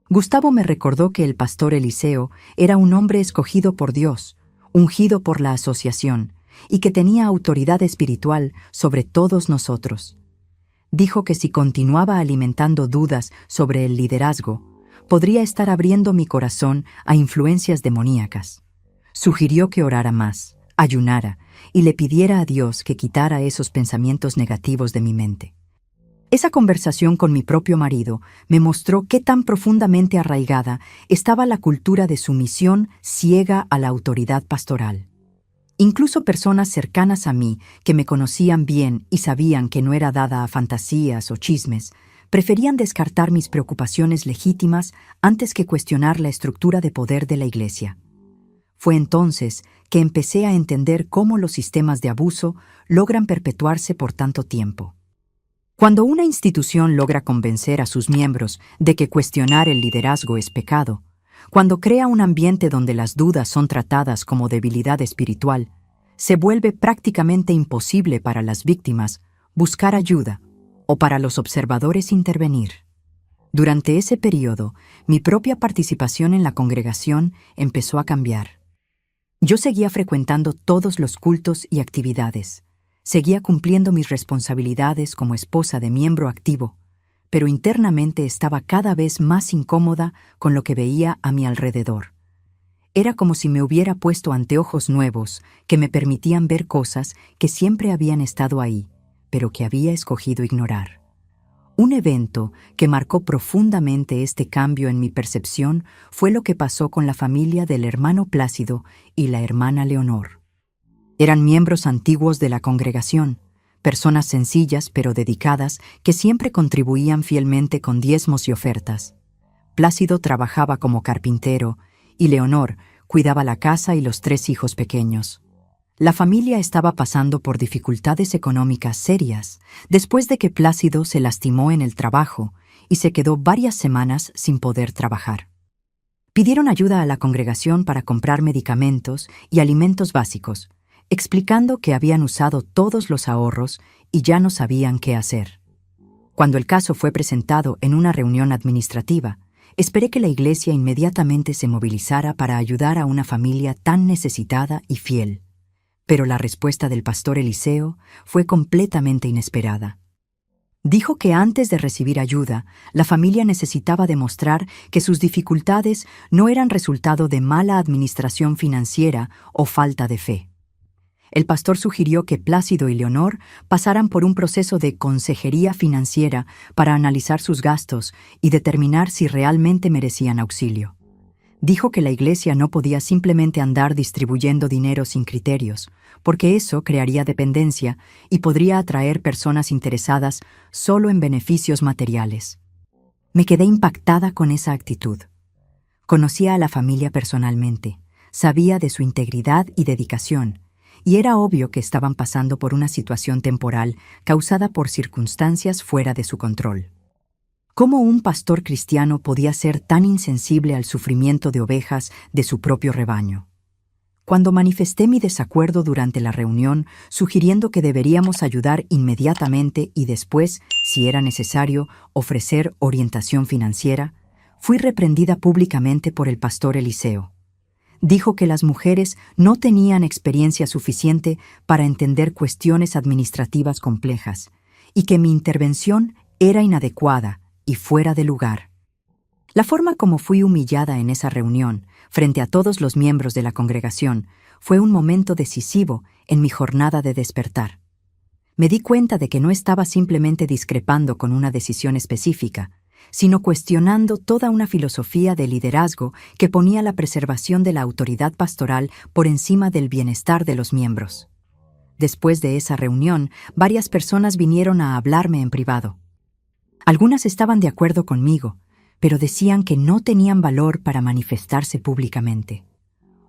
Gustavo me recordó que el pastor Eliseo era un hombre escogido por Dios, ungido por la asociación, y que tenía autoridad espiritual sobre todos nosotros. Dijo que si continuaba alimentando dudas sobre el liderazgo, podría estar abriendo mi corazón a influencias demoníacas. Sugirió que orara más, ayunara y le pidiera a Dios que quitara esos pensamientos negativos de mi mente. Esa conversación con mi propio marido me mostró qué tan profundamente arraigada estaba la cultura de sumisión ciega a la autoridad pastoral. Incluso personas cercanas a mí, que me conocían bien y sabían que no era dada a fantasías o chismes, preferían descartar mis preocupaciones legítimas antes que cuestionar la estructura de poder de la iglesia. Fue entonces que empecé a entender cómo los sistemas de abuso logran perpetuarse por tanto tiempo. Cuando una institución logra convencer a sus miembros de que cuestionar el liderazgo es pecado, cuando crea un ambiente donde las dudas son tratadas como debilidad espiritual, se vuelve prácticamente imposible para las víctimas buscar ayuda o para los observadores intervenir. Durante ese periodo, mi propia participación en la congregación empezó a cambiar. Yo seguía frecuentando todos los cultos y actividades. Seguía cumpliendo mis responsabilidades como esposa de miembro activo, pero internamente estaba cada vez más incómoda con lo que veía a mi alrededor. Era como si me hubiera puesto anteojos nuevos que me permitían ver cosas que siempre habían estado ahí, pero que había escogido ignorar. Un evento que marcó profundamente este cambio en mi percepción fue lo que pasó con la familia del hermano Plácido y la hermana Leonor. Eran miembros antiguos de la congregación, personas sencillas pero dedicadas que siempre contribuían fielmente con diezmos y ofertas. Plácido trabajaba como carpintero y Leonor cuidaba la casa y los 3 hijos pequeños. La familia estaba pasando por dificultades económicas serias después de que Plácido se lastimó en el trabajo y se quedó varias semanas sin poder trabajar. Pidieron ayuda a la congregación para comprar medicamentos y alimentos básicos, explicando que habían usado todos los ahorros y ya no sabían qué hacer. Cuando el caso fue presentado en una reunión administrativa, esperé que la iglesia inmediatamente se movilizara para ayudar a una familia tan necesitada y fiel. Pero la respuesta del pastor Eliseo fue completamente inesperada. Dijo que antes de recibir ayuda, la familia necesitaba demostrar que sus dificultades no eran resultado de mala administración financiera o falta de fe. El pastor sugirió que Plácido y Leonor pasaran por un proceso de consejería financiera para analizar sus gastos y determinar si realmente merecían auxilio. Dijo que la Iglesia no podía simplemente andar distribuyendo dinero sin criterios, porque eso crearía dependencia y podría atraer personas interesadas solo en beneficios materiales. Me quedé impactada con esa actitud. Conocía a la familia personalmente, sabía de su integridad y dedicación, y era obvio que estaban pasando por una situación temporal causada por circunstancias fuera de su control. ¿Cómo un pastor cristiano podía ser tan insensible al sufrimiento de ovejas de su propio rebaño? Cuando manifesté mi desacuerdo durante la reunión, sugiriendo que deberíamos ayudar inmediatamente y después, si era necesario, ofrecer orientación financiera, fui reprendida públicamente por el pastor Eliseo. Dijo que las mujeres no tenían experiencia suficiente para entender cuestiones administrativas complejas y que mi intervención era inadecuada y fuera de lugar. La forma como fui humillada en esa reunión, frente a todos los miembros de la congregación, fue un momento decisivo en mi jornada de despertar. Me di cuenta de que no estaba simplemente discrepando con una decisión específica, sino cuestionando toda una filosofía de liderazgo que ponía la preservación de la autoridad pastoral por encima del bienestar de los miembros. Después de esa reunión, varias personas vinieron a hablarme en privado. Algunas estaban de acuerdo conmigo, pero decían que no tenían valor para manifestarse públicamente.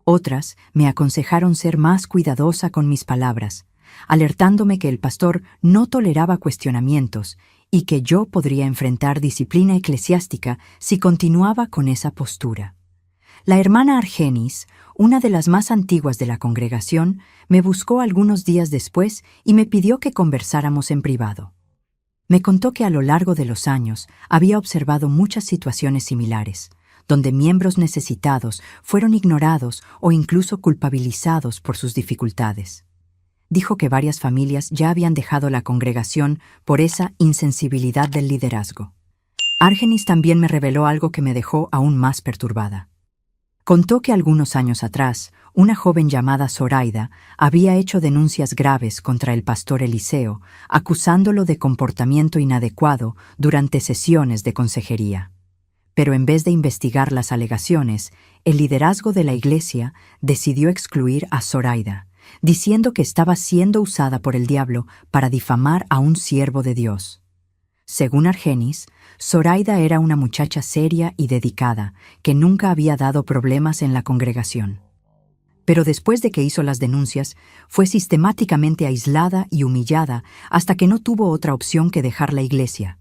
Otras me aconsejaron ser más cuidadosa con mis palabras, alertándome que el pastor no toleraba cuestionamientos y que yo podría enfrentar disciplina eclesiástica si continuaba con esa postura. La hermana Argenis, una de las más antiguas de la congregación, me buscó algunos días después y me pidió que conversáramos en privado. Me contó que a lo largo de los años había observado muchas situaciones similares, donde miembros necesitados fueron ignorados o incluso culpabilizados por sus dificultades. Dijo que varias familias ya habían dejado la congregación por esa insensibilidad del liderazgo. Argenis también me reveló algo que me dejó aún más perturbada. Contó que algunos años atrás, una joven llamada Zoraida había hecho denuncias graves contra el pastor Eliseo, acusándolo de comportamiento inadecuado durante sesiones de consejería. Pero en vez de investigar las alegaciones, el liderazgo de la iglesia decidió excluir a Zoraida, diciendo que estaba siendo usada por el diablo para difamar a un siervo de Dios. Según Argenis, Zoraida era una muchacha seria y dedicada, que nunca había dado problemas en la congregación. Pero después de que hizo las denuncias, fue sistemáticamente aislada y humillada hasta que no tuvo otra opción que dejar la iglesia.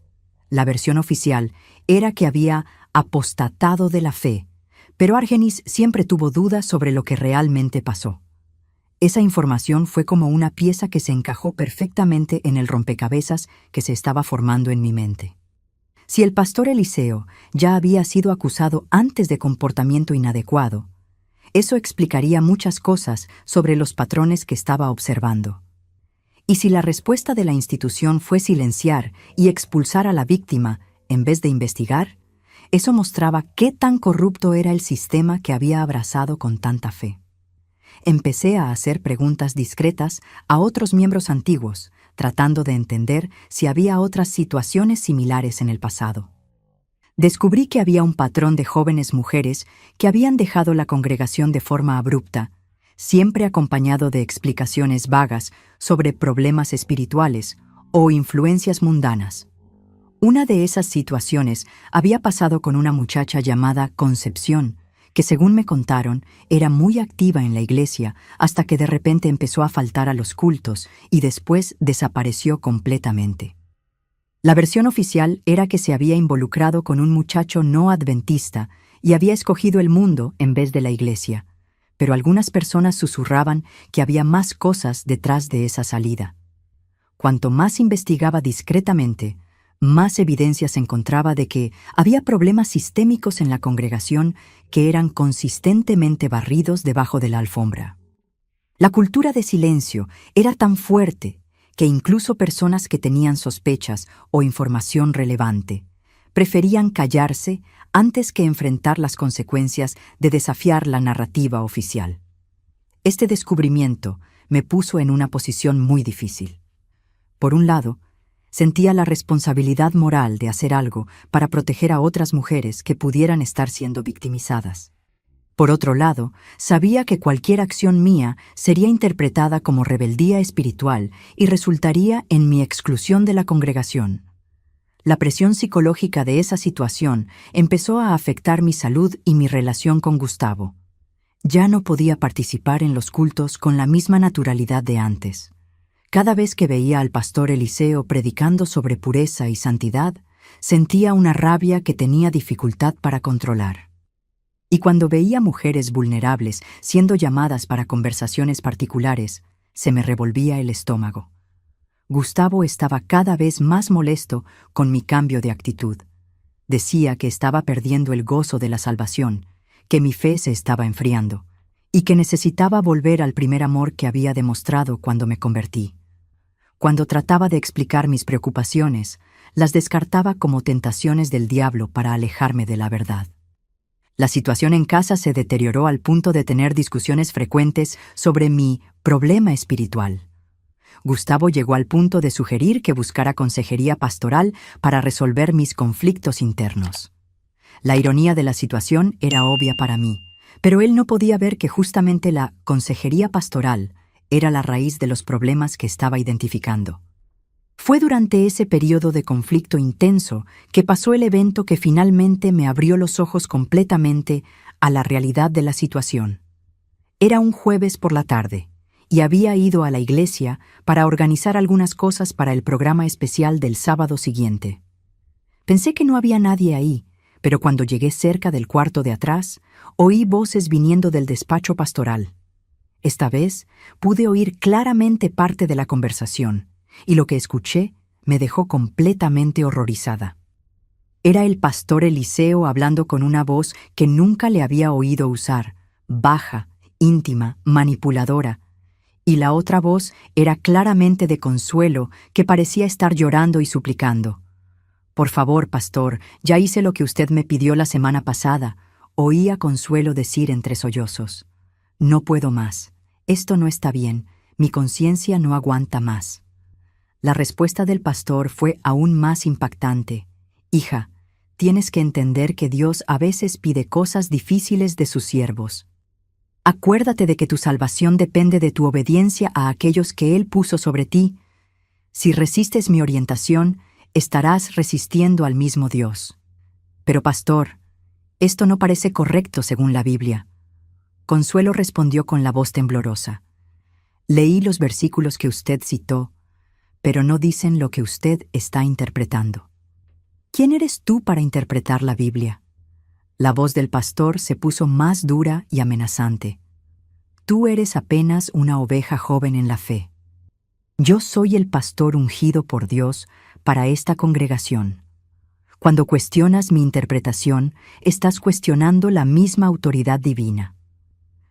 La versión oficial era que había apostatado de la fe, pero Argenis siempre tuvo dudas sobre lo que realmente pasó. Esa información fue como una pieza que se encajó perfectamente en el rompecabezas que se estaba formando en mi mente. Si el pastor Eliseo ya había sido acusado antes de comportamiento inadecuado, eso explicaría muchas cosas sobre los patrones que estaba observando. Y si la respuesta de la institución fue silenciar y expulsar a la víctima en vez de investigar, eso mostraba qué tan corrupto era el sistema que había abrazado con tanta fe. Empecé a hacer preguntas discretas a otros miembros antiguos, tratando de entender si había otras situaciones similares en el pasado. Descubrí que había un patrón de jóvenes mujeres que habían dejado la congregación de forma abrupta, siempre acompañado de explicaciones vagas sobre problemas espirituales o influencias mundanas. Una de esas situaciones había pasado con una muchacha llamada Concepción, que según me contaron, era muy activa en la iglesia hasta que de repente empezó a faltar a los cultos y después desapareció completamente. La versión oficial era que se había involucrado con un muchacho no adventista y había escogido el mundo en vez de la iglesia, pero algunas personas susurraban que había más cosas detrás de esa salida. Cuanto más investigaba discretamente, más evidencia se encontraba de que había problemas sistémicos en la congregación que eran consistentemente barridos debajo de la alfombra. La cultura de silencio era tan fuerte que incluso personas que tenían sospechas o información relevante preferían callarse antes que enfrentar las consecuencias de desafiar la narrativa oficial. Este descubrimiento me puso en una posición muy difícil. Por un lado, sentía la responsabilidad moral de hacer algo para proteger a otras mujeres que pudieran estar siendo victimizadas. Por otro lado, sabía que cualquier acción mía sería interpretada como rebeldía espiritual y resultaría en mi exclusión de la congregación. La presión psicológica de esa situación empezó a afectar mi salud y mi relación con Gustavo. Ya no podía participar en los cultos con la misma naturalidad de antes. Cada vez que veía al pastor Eliseo predicando sobre pureza y santidad, sentía una rabia que tenía dificultad para controlar. Y cuando veía mujeres vulnerables siendo llamadas para conversaciones particulares, se me revolvía el estómago. Gustavo estaba cada vez más molesto con mi cambio de actitud. Decía que estaba perdiendo el gozo de la salvación, que mi fe se estaba enfriando, y que necesitaba volver al primer amor que había demostrado cuando me convertí. Cuando trataba de explicar mis preocupaciones, las descartaba como tentaciones del diablo para alejarme de la verdad. La situación en casa se deterioró al punto de tener discusiones frecuentes sobre mi problema espiritual. Gustavo llegó al punto de sugerir que buscara consejería pastoral para resolver mis conflictos internos. La ironía de la situación era obvia para mí, pero él no podía ver que justamente la consejería pastoral era la raíz de los problemas que estaba identificando. Fue durante ese periodo de conflicto intenso que pasó el evento que finalmente me abrió los ojos completamente a la realidad de la situación. Era un jueves por la tarde, y había ido a la iglesia para organizar algunas cosas para el programa especial del sábado siguiente. Pensé que no había nadie ahí, pero cuando llegué cerca del cuarto de atrás, oí voces viniendo del despacho pastoral. Esta vez pude oír claramente parte de la conversación, y lo que escuché me dejó completamente horrorizada. Era el pastor Eliseo hablando con una voz que nunca le había oído usar, baja, íntima, manipuladora, y la otra voz era claramente de consuelo, que parecía estar llorando y suplicando. «Por favor, pastor, ya hice lo que usted me pidió la semana pasada», oía Consuelo decir entre sollozos. «No puedo más. Esto no está bien. Mi conciencia no aguanta más». La respuesta del pastor fue aún más impactante. «Hija, tienes que entender que Dios a veces pide cosas difíciles de sus siervos. Acuérdate de que tu salvación depende de tu obediencia a aquellos que Él puso sobre ti. Si resistes mi orientación, estarás resistiendo al mismo Dios». «Pero, pastor, esto no parece correcto según la Biblia». Consuelo respondió con la voz temblorosa. «Leí los versículos que usted citó, pero no dicen lo que usted está interpretando». «¿Quién eres tú para interpretar la Biblia?». La voz del pastor se puso más dura y amenazante. «Tú eres apenas una oveja joven en la fe. Yo soy el pastor ungido por Dios para esta congregación. Cuando cuestionas mi interpretación, estás cuestionando la misma autoridad divina».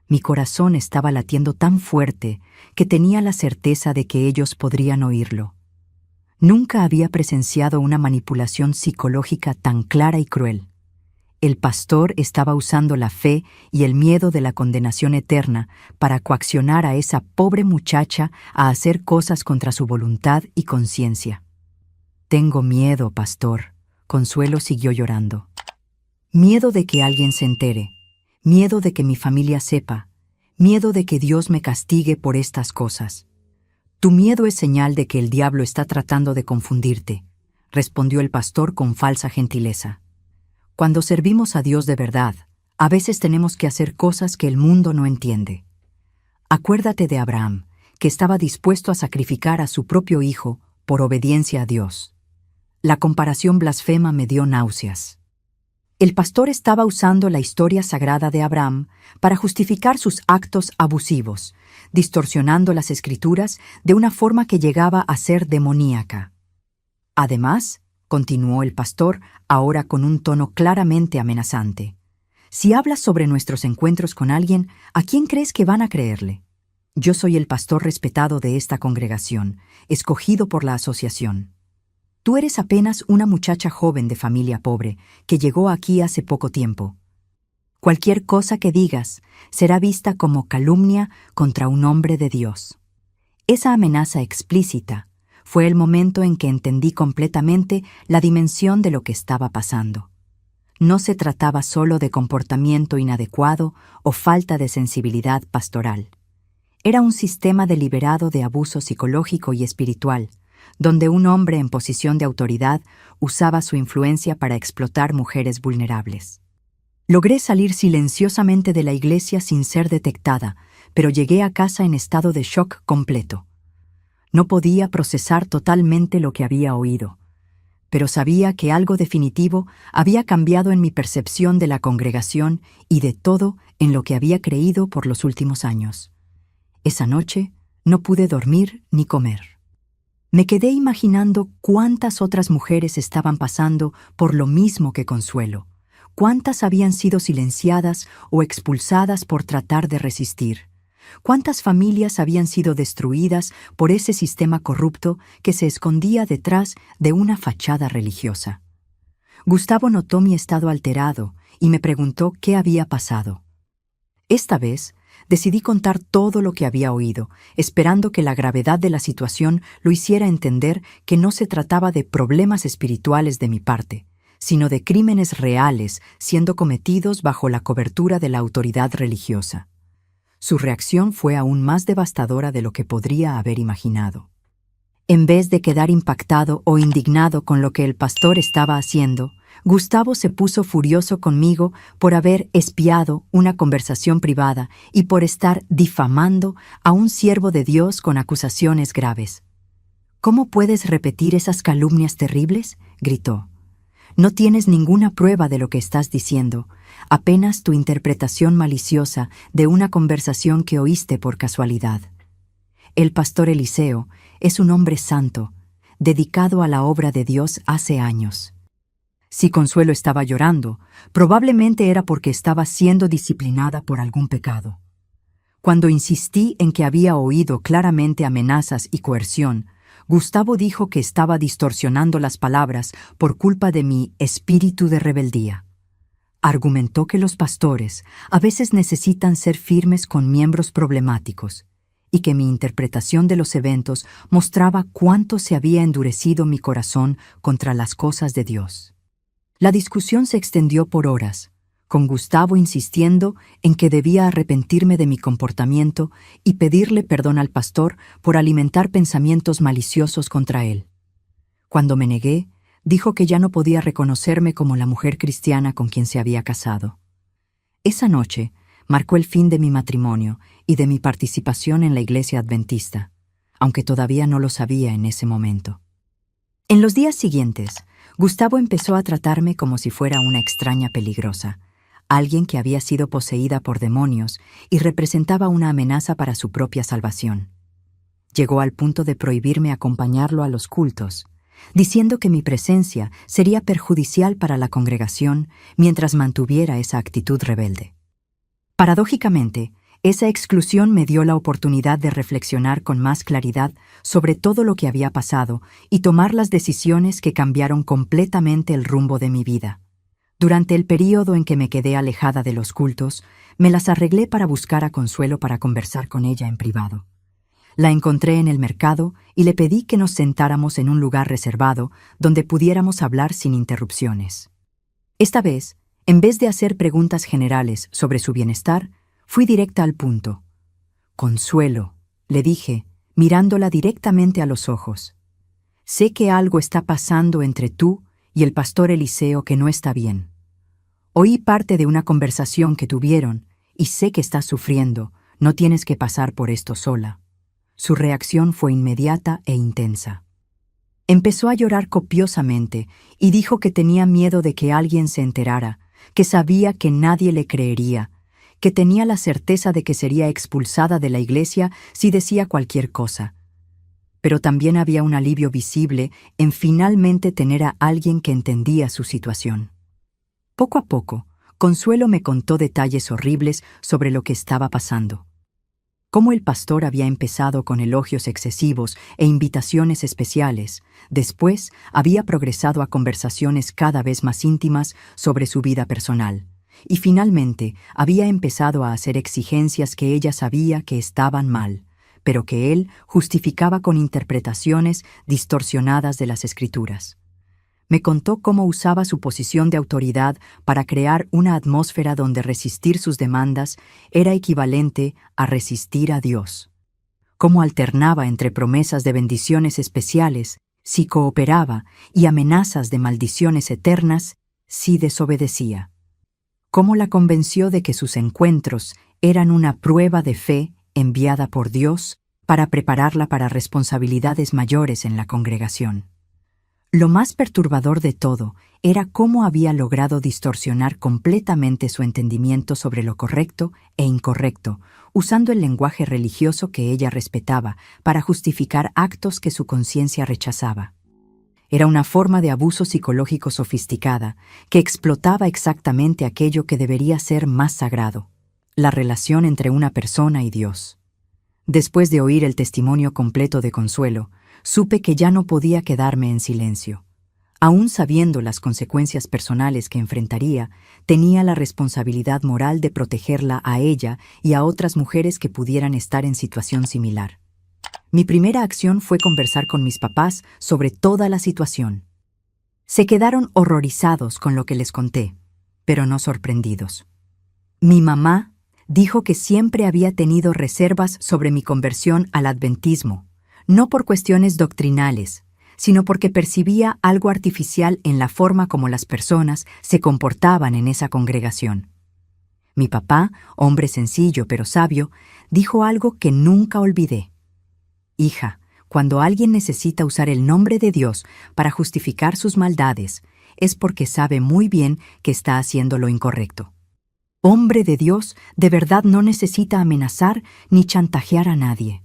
Mi corazón estaba latiendo tan fuerte que tenía la certeza de que ellos podrían oírlo. Nunca había presenciado una manipulación psicológica tan clara y cruel. El pastor estaba usando la fe y el miedo de la condenación eterna para coaccionar a esa pobre muchacha a hacer cosas contra su voluntad y conciencia. «Tengo miedo, pastor», Consuelo siguió llorando. «Miedo de que alguien se entere, miedo de que mi familia sepa, miedo de que Dios me castigue por estas cosas». «Tu miedo es señal de que el diablo está tratando de confundirte», respondió el pastor con falsa gentileza. «Cuando servimos a Dios de verdad, a veces tenemos que hacer cosas que el mundo no entiende. Acuérdate de Abraham, que estaba dispuesto a sacrificar a su propio hijo por obediencia a Dios». La comparación blasfema me dio náuseas. El pastor estaba usando la historia sagrada de Abraham para justificar sus actos abusivos, distorsionando las escrituras de una forma que llegaba a ser demoníaca. «Además», continuó el pastor, ahora con un tono claramente amenazante, «si hablas sobre nuestros encuentros con alguien, ¿a quién crees que van a creerle? Yo soy el pastor respetado de esta congregación, escogido por la asociación. Tú eres apenas una muchacha joven de familia pobre que llegó aquí hace poco tiempo. Cualquier cosa que digas será vista como calumnia contra un hombre de Dios». Esa amenaza explícita fue el momento en que entendí completamente la dimensión de lo que estaba pasando. no se trataba solo de comportamiento inadecuado o falta de sensibilidad pastoral. Era un sistema deliberado de abuso psicológico y espiritual, donde un hombre en posición de autoridad usaba su influencia para explotar mujeres vulnerables. Logré salir silenciosamente de la iglesia sin ser detectada, pero llegué a casa en estado de shock completo. No podía procesar totalmente lo que había oído, pero sabía que algo definitivo había cambiado en mi percepción de la congregación y de todo en lo que había creído por los últimos años. Esa noche no pude dormir ni comer. Me quedé imaginando cuántas otras mujeres estaban pasando por lo mismo que Consuelo, cuántas habían sido silenciadas o expulsadas por tratar de resistir, cuántas familias habían sido destruidas por ese sistema corrupto que se escondía detrás de una fachada religiosa. Gustavo notó mi estado alterado y me preguntó qué había pasado. Esta vez, decidí contar todo lo que había oído, esperando que la gravedad de la situación lo hiciera entender que no se trataba de problemas espirituales de mi parte, sino de crímenes reales siendo cometidos bajo la cobertura de la autoridad religiosa. Su reacción fue aún más devastadora de lo que podría haber imaginado. En vez de quedar impactado o indignado con lo que el pastor estaba haciendo, Gustavo se puso furioso conmigo por haber espiado una conversación privada y por estar difamando a un siervo de Dios con acusaciones graves. «¿Cómo puedes repetir esas calumnias terribles?», gritó. «No tienes ninguna prueba de lo que estás diciendo, apenas tu interpretación maliciosa de una conversación que oíste por casualidad. El pastor Eliseo es un hombre santo, dedicado a la obra de Dios hace años». Si Consuelo estaba llorando, probablemente era porque estaba siendo disciplinada por algún pecado. Cuando insistí en que había oído claramente amenazas y coerción, Gustavo dijo que estaba distorsionando las palabras por culpa de mi espíritu de rebeldía. Argumentó que los pastores a veces necesitan ser firmes con miembros problemáticos y que mi interpretación de los eventos mostraba cuánto se había endurecido mi corazón contra las cosas de Dios. La discusión se extendió por horas, con Gustavo insistiendo en que debía arrepentirme de mi comportamiento y pedirle perdón al pastor por alimentar pensamientos maliciosos contra él. Cuando me negué, dijo que ya no podía reconocerme como la mujer cristiana con quien se había casado. Esa noche marcó el fin de mi matrimonio y de mi participación en la iglesia adventista, aunque todavía no lo sabía en ese momento. En los días siguientes, Gustavo empezó a tratarme como si fuera una extraña peligrosa, alguien que había sido poseída por demonios y representaba una amenaza para su propia salvación. Llegó al punto de prohibirme acompañarlo a los cultos, diciendo que mi presencia sería perjudicial para la congregación mientras mantuviera esa actitud rebelde. Paradójicamente, esa exclusión me dio la oportunidad de reflexionar con más claridad sobre todo lo que había pasado y tomar las decisiones que cambiaron completamente el rumbo de mi vida. Durante el período en que me quedé alejada de los cultos, me las arreglé para buscar a Consuelo para conversar con ella en privado. La encontré en el mercado y le pedí que nos sentáramos en un lugar reservado donde pudiéramos hablar sin interrupciones. Esta vez, en vez de hacer preguntas generales sobre su bienestar, fui directa al punto. «Consuelo», le dije, mirándola directamente a los ojos. «Sé que algo está pasando entre tú y el pastor Eliseo que no está bien. Oí parte de una conversación que tuvieron y sé que estás sufriendo, no tienes que pasar por esto sola». Su reacción fue inmediata e intensa. Empezó a llorar copiosamente y dijo que tenía miedo de que alguien se enterara, que sabía que nadie le creería, que tenía la certeza de que sería expulsada de la iglesia si decía cualquier cosa. Pero también había un alivio visible en finalmente tener a alguien que entendía su situación. Poco a poco, Consuelo me contó detalles horribles sobre lo que estaba pasando. Cómo el pastor había empezado con elogios excesivos e invitaciones especiales, después había progresado a conversaciones cada vez más íntimas sobre su vida personal, y finalmente había empezado a hacer exigencias que ella sabía que estaban mal, pero que él justificaba con interpretaciones distorsionadas de las Escrituras. Me contó cómo usaba su posición de autoridad para crear una atmósfera donde resistir sus demandas era equivalente a resistir a Dios. Cómo alternaba entre promesas de bendiciones especiales si cooperaba y amenazas de maldiciones eternas si desobedecía. Cómo la convenció de que sus encuentros eran una prueba de fe enviada por Dios para prepararla para responsabilidades mayores en la congregación. Lo más perturbador de todo era cómo había logrado distorsionar completamente su entendimiento sobre lo correcto e incorrecto, usando el lenguaje religioso que ella respetaba para justificar actos que su conciencia rechazaba. Era una forma de abuso psicológico sofisticada que explotaba exactamente aquello que debería ser más sagrado, la relación entre una persona y Dios. Después de oír el testimonio completo de Consuelo, supe que ya no podía quedarme en silencio. Aún sabiendo las consecuencias personales que enfrentaría, tenía la responsabilidad moral de protegerla a ella y a otras mujeres que pudieran estar en situación similar. Mi primera acción fue conversar con mis papás sobre toda la situación. Se quedaron horrorizados con lo que les conté, pero no sorprendidos. Mi mamá dijo que siempre había tenido reservas sobre mi conversión al adventismo, no por cuestiones doctrinales, sino porque percibía algo artificial en la forma como las personas se comportaban en esa congregación. Mi papá, hombre sencillo pero sabio, dijo algo que nunca olvidé. Hija, cuando alguien necesita usar el nombre de Dios para justificar sus maldades, es porque sabe muy bien que está haciendo lo incorrecto. Hombre de Dios de verdad no necesita amenazar ni chantajear a nadie.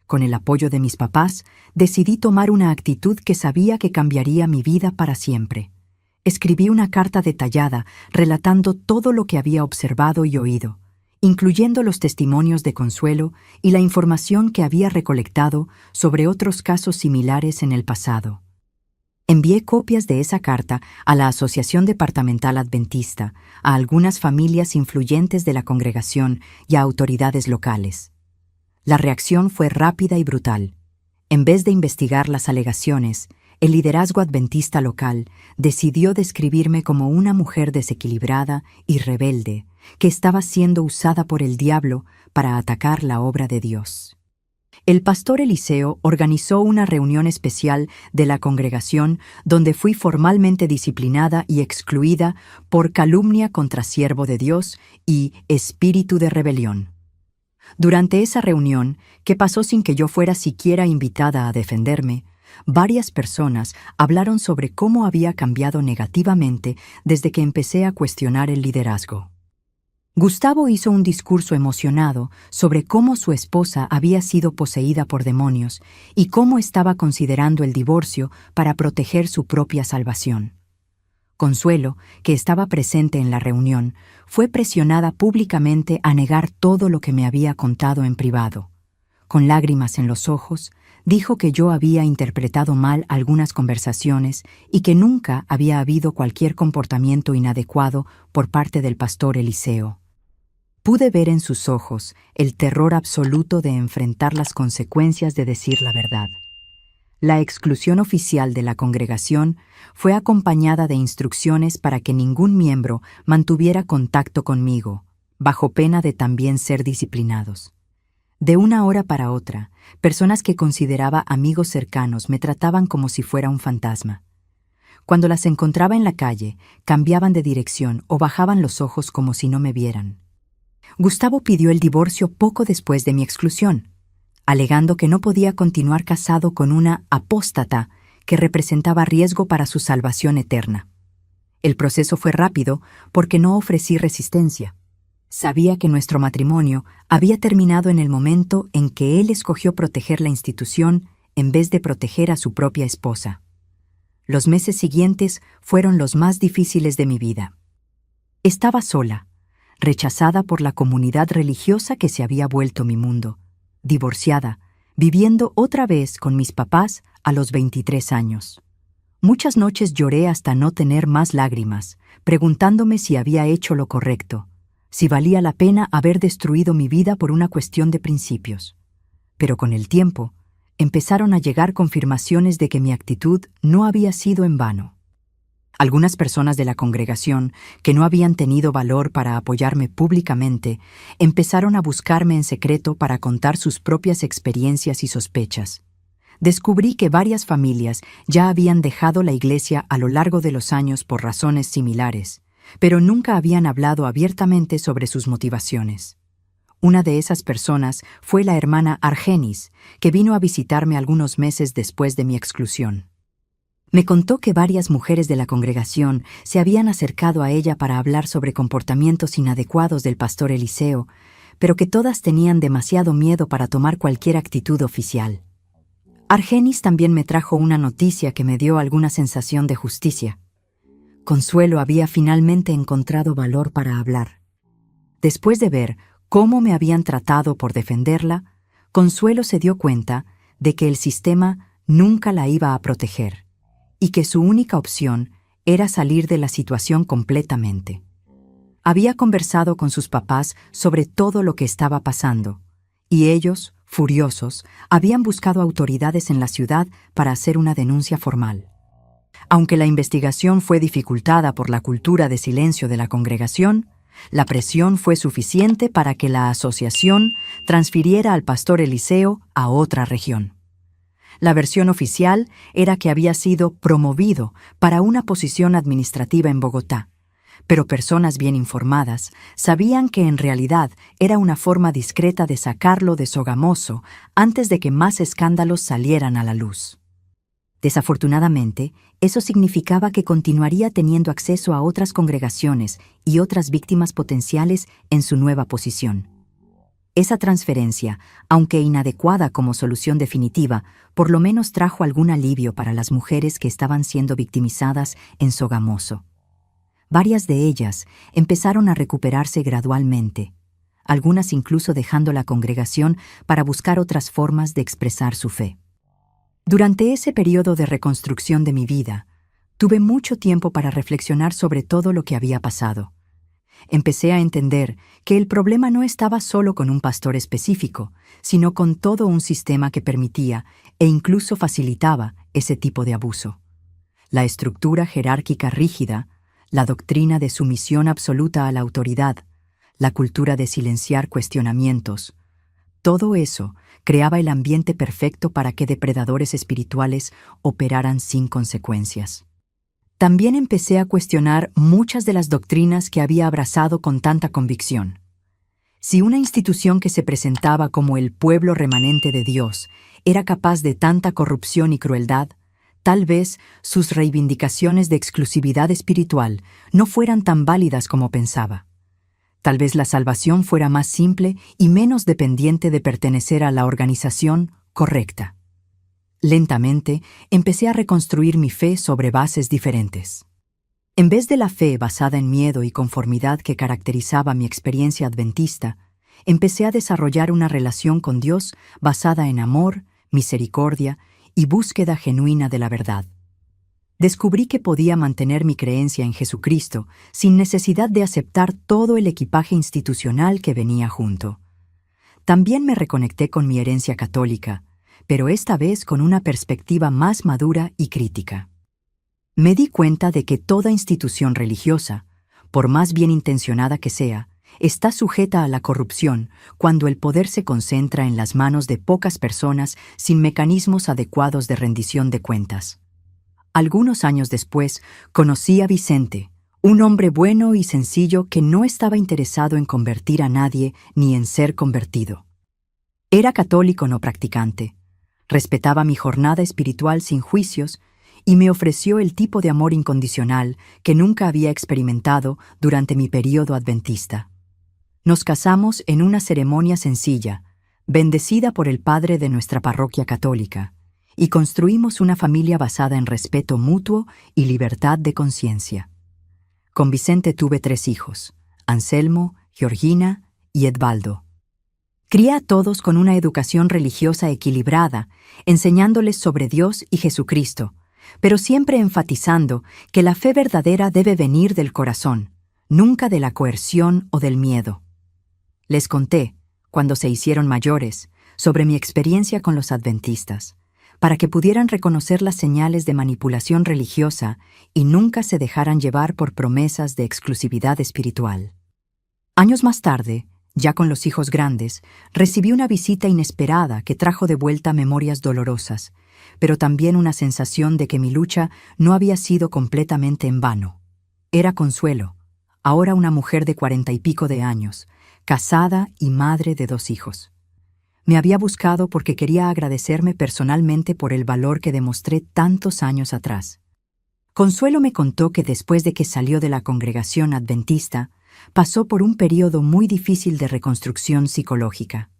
Con el apoyo de mis papás, decidí tomar una actitud que sabía que cambiaría mi vida para siempre. Escribí una carta detallada relatando todo lo que había observado y oído, incluyendo los testimonios de Consuelo y la información que había recolectado sobre otros casos similares en el pasado. Envié copias de esa carta a la Asociación Departamental Adventista, a algunas familias influyentes de la congregación y a autoridades locales. La reacción fue rápida y brutal. En vez de investigar las alegaciones, el liderazgo adventista local decidió describirme como una mujer desequilibrada y rebelde que estaba siendo usada por el diablo para atacar la obra de Dios. El pastor Eliseo organizó una reunión especial de la congregación donde fui formalmente disciplinada y excluida por calumnia contra siervo de Dios y espíritu de rebelión. Durante esa reunión, que pasó sin que yo fuera siquiera invitada a defenderme, varias personas hablaron sobre cómo había cambiado negativamente desde que empecé a cuestionar el liderazgo. Gustavo hizo un discurso emocionado sobre cómo su esposa había sido poseída por demonios y cómo estaba considerando el divorcio para proteger su propia salvación. Consuelo, que estaba presente en la reunión, fue presionada públicamente a negar todo lo que me había contado en privado. Con lágrimas en los ojos, dijo que yo había interpretado mal algunas conversaciones y que nunca había habido cualquier comportamiento inadecuado por parte del pastor Eliseo. Pude ver en sus ojos el terror absoluto de enfrentar las consecuencias de decir la verdad. La exclusión oficial de la congregación fue acompañada de instrucciones para que ningún miembro mantuviera contacto conmigo, bajo pena de también ser disciplinados. De una hora para otra, personas que consideraba amigos cercanos me trataban como si fuera un fantasma. Cuando las encontraba en la calle, cambiaban de dirección o bajaban los ojos como si no me vieran. Gustavo pidió el divorcio poco después de mi exclusión, alegando que no podía continuar casado con una apóstata que representaba riesgo para su salvación eterna. El proceso fue rápido porque no ofrecí resistencia. Sabía que nuestro matrimonio había terminado en el momento en que él escogió proteger la institución en vez de proteger a su propia esposa. Los meses siguientes fueron los más difíciles de mi vida. Estaba sola, rechazada por la comunidad religiosa que se había vuelto mi mundo, divorciada, viviendo otra vez con mis papás a los 23 años. Muchas noches lloré hasta no tener más lágrimas, preguntándome si había hecho lo correcto, si valía la pena haber destruido mi vida por una cuestión de principios. Pero con el tiempo, empezaron a llegar confirmaciones de que mi actitud no había sido en vano. Algunas personas de la congregación, que no habían tenido valor para apoyarme públicamente, empezaron a buscarme en secreto para contar sus propias experiencias y sospechas. Descubrí que varias familias ya habían dejado la iglesia a lo largo de los años por razones similares, pero nunca habían hablado abiertamente sobre sus motivaciones. Una de esas personas fue la hermana Argenis, que vino a visitarme algunos meses después de mi exclusión. Me contó que varias mujeres de la congregación se habían acercado a ella para hablar sobre comportamientos inadecuados del pastor Eliseo, pero que todas tenían demasiado miedo para tomar cualquier actitud oficial. Argenis también me trajo una noticia que me dio alguna sensación de justicia. Consuelo había finalmente encontrado valor para hablar. Después de ver cómo me habían tratado por defenderla, Consuelo se dio cuenta de que el sistema nunca la iba a proteger y que su única opción era salir de la situación completamente. Había conversado con sus papás sobre todo lo que estaba pasando, y ellos, furiosos, habían buscado autoridades en la ciudad para hacer una denuncia formal. Aunque la investigación fue dificultada por la cultura de silencio de la congregación, la presión fue suficiente para que la asociación transfiriera al pastor Eliseo a otra región. La versión oficial era que había sido promovido para una posición administrativa en Bogotá, pero personas bien informadas sabían que en realidad era una forma discreta de sacarlo de Sogamoso antes de que más escándalos salieran a la luz. Desafortunadamente, eso significaba que continuaría teniendo acceso a otras congregaciones y otras víctimas potenciales en su nueva posición. Esa transferencia, aunque inadecuada como solución definitiva, por lo menos trajo algún alivio para las mujeres que estaban siendo victimizadas en Sogamoso. Varias de ellas empezaron a recuperarse gradualmente, algunas incluso dejando la congregación para buscar otras formas de expresar su fe. Durante ese periodo de reconstrucción de mi vida, tuve mucho tiempo para reflexionar sobre todo lo que había pasado. Empecé a entender que el problema no estaba solo con un pastor específico, sino con todo un sistema que permitía e incluso facilitaba ese tipo de abuso. La estructura jerárquica rígida, la doctrina de sumisión absoluta a la autoridad, la cultura de silenciar cuestionamientos, todo eso creaba el ambiente perfecto para que depredadores espirituales operaran sin consecuencias. También empecé a cuestionar muchas de las doctrinas que había abrazado con tanta convicción. Si una institución que se presentaba como el pueblo remanente de Dios era capaz de tanta corrupción y crueldad, tal vez sus reivindicaciones de exclusividad espiritual no fueran tan válidas como pensaba. Tal vez la salvación fuera más simple y menos dependiente de pertenecer a la organización correcta. Lentamente, empecé a reconstruir mi fe sobre bases diferentes. En vez de la fe basada en miedo y conformidad que caracterizaba mi experiencia adventista, empecé a desarrollar una relación con Dios basada en amor, misericordia y búsqueda genuina de la verdad. Descubrí que podía mantener mi creencia en Jesucristo sin necesidad de aceptar todo el equipaje institucional que venía junto. También me reconecté con mi herencia católica, pero esta vez con una perspectiva más madura y crítica. Me di cuenta de que toda institución religiosa, por más bien intencionada que sea, está sujeta a la corrupción cuando el poder se concentra en las manos de pocas personas sin mecanismos adecuados de rendición de cuentas. Algunos años después, conocí a Vicente, un hombre bueno y sencillo que no estaba interesado en convertir a nadie ni en ser convertido. Era católico no practicante, respetaba mi jornada espiritual sin juicios y me ofreció el tipo de amor incondicional que nunca había experimentado durante mi período adventista. Nos casamos en una ceremonia sencilla, bendecida por el padre de nuestra parroquia católica, y construimos una familia basada en respeto mutuo y libertad de conciencia. Con Vicente tuve 3 hijos, Anselmo, Georgina y Edvaldo. Crié a todos con una educación religiosa equilibrada, enseñándoles sobre Dios y Jesucristo, pero siempre enfatizando que la fe verdadera debe venir del corazón, nunca de la coerción o del miedo. Les conté, cuando se hicieron mayores, sobre mi experiencia con los adventistas, para que pudieran reconocer las señales de manipulación religiosa y nunca se dejaran llevar por promesas de exclusividad espiritual. Años más tarde, ya con los hijos grandes, recibí una visita inesperada que trajo de vuelta memorias dolorosas, pero también una sensación de que mi lucha no había sido completamente en vano. Era Consuelo, ahora una mujer de 40 y pico de años, casada y madre de 2 hijos. Me había buscado porque quería agradecerme personalmente por el valor que demostré tantos años atrás. Consuelo me contó que después de que salió de la congregación adventista, pasó por un período muy difícil de reconstrucción psicológica.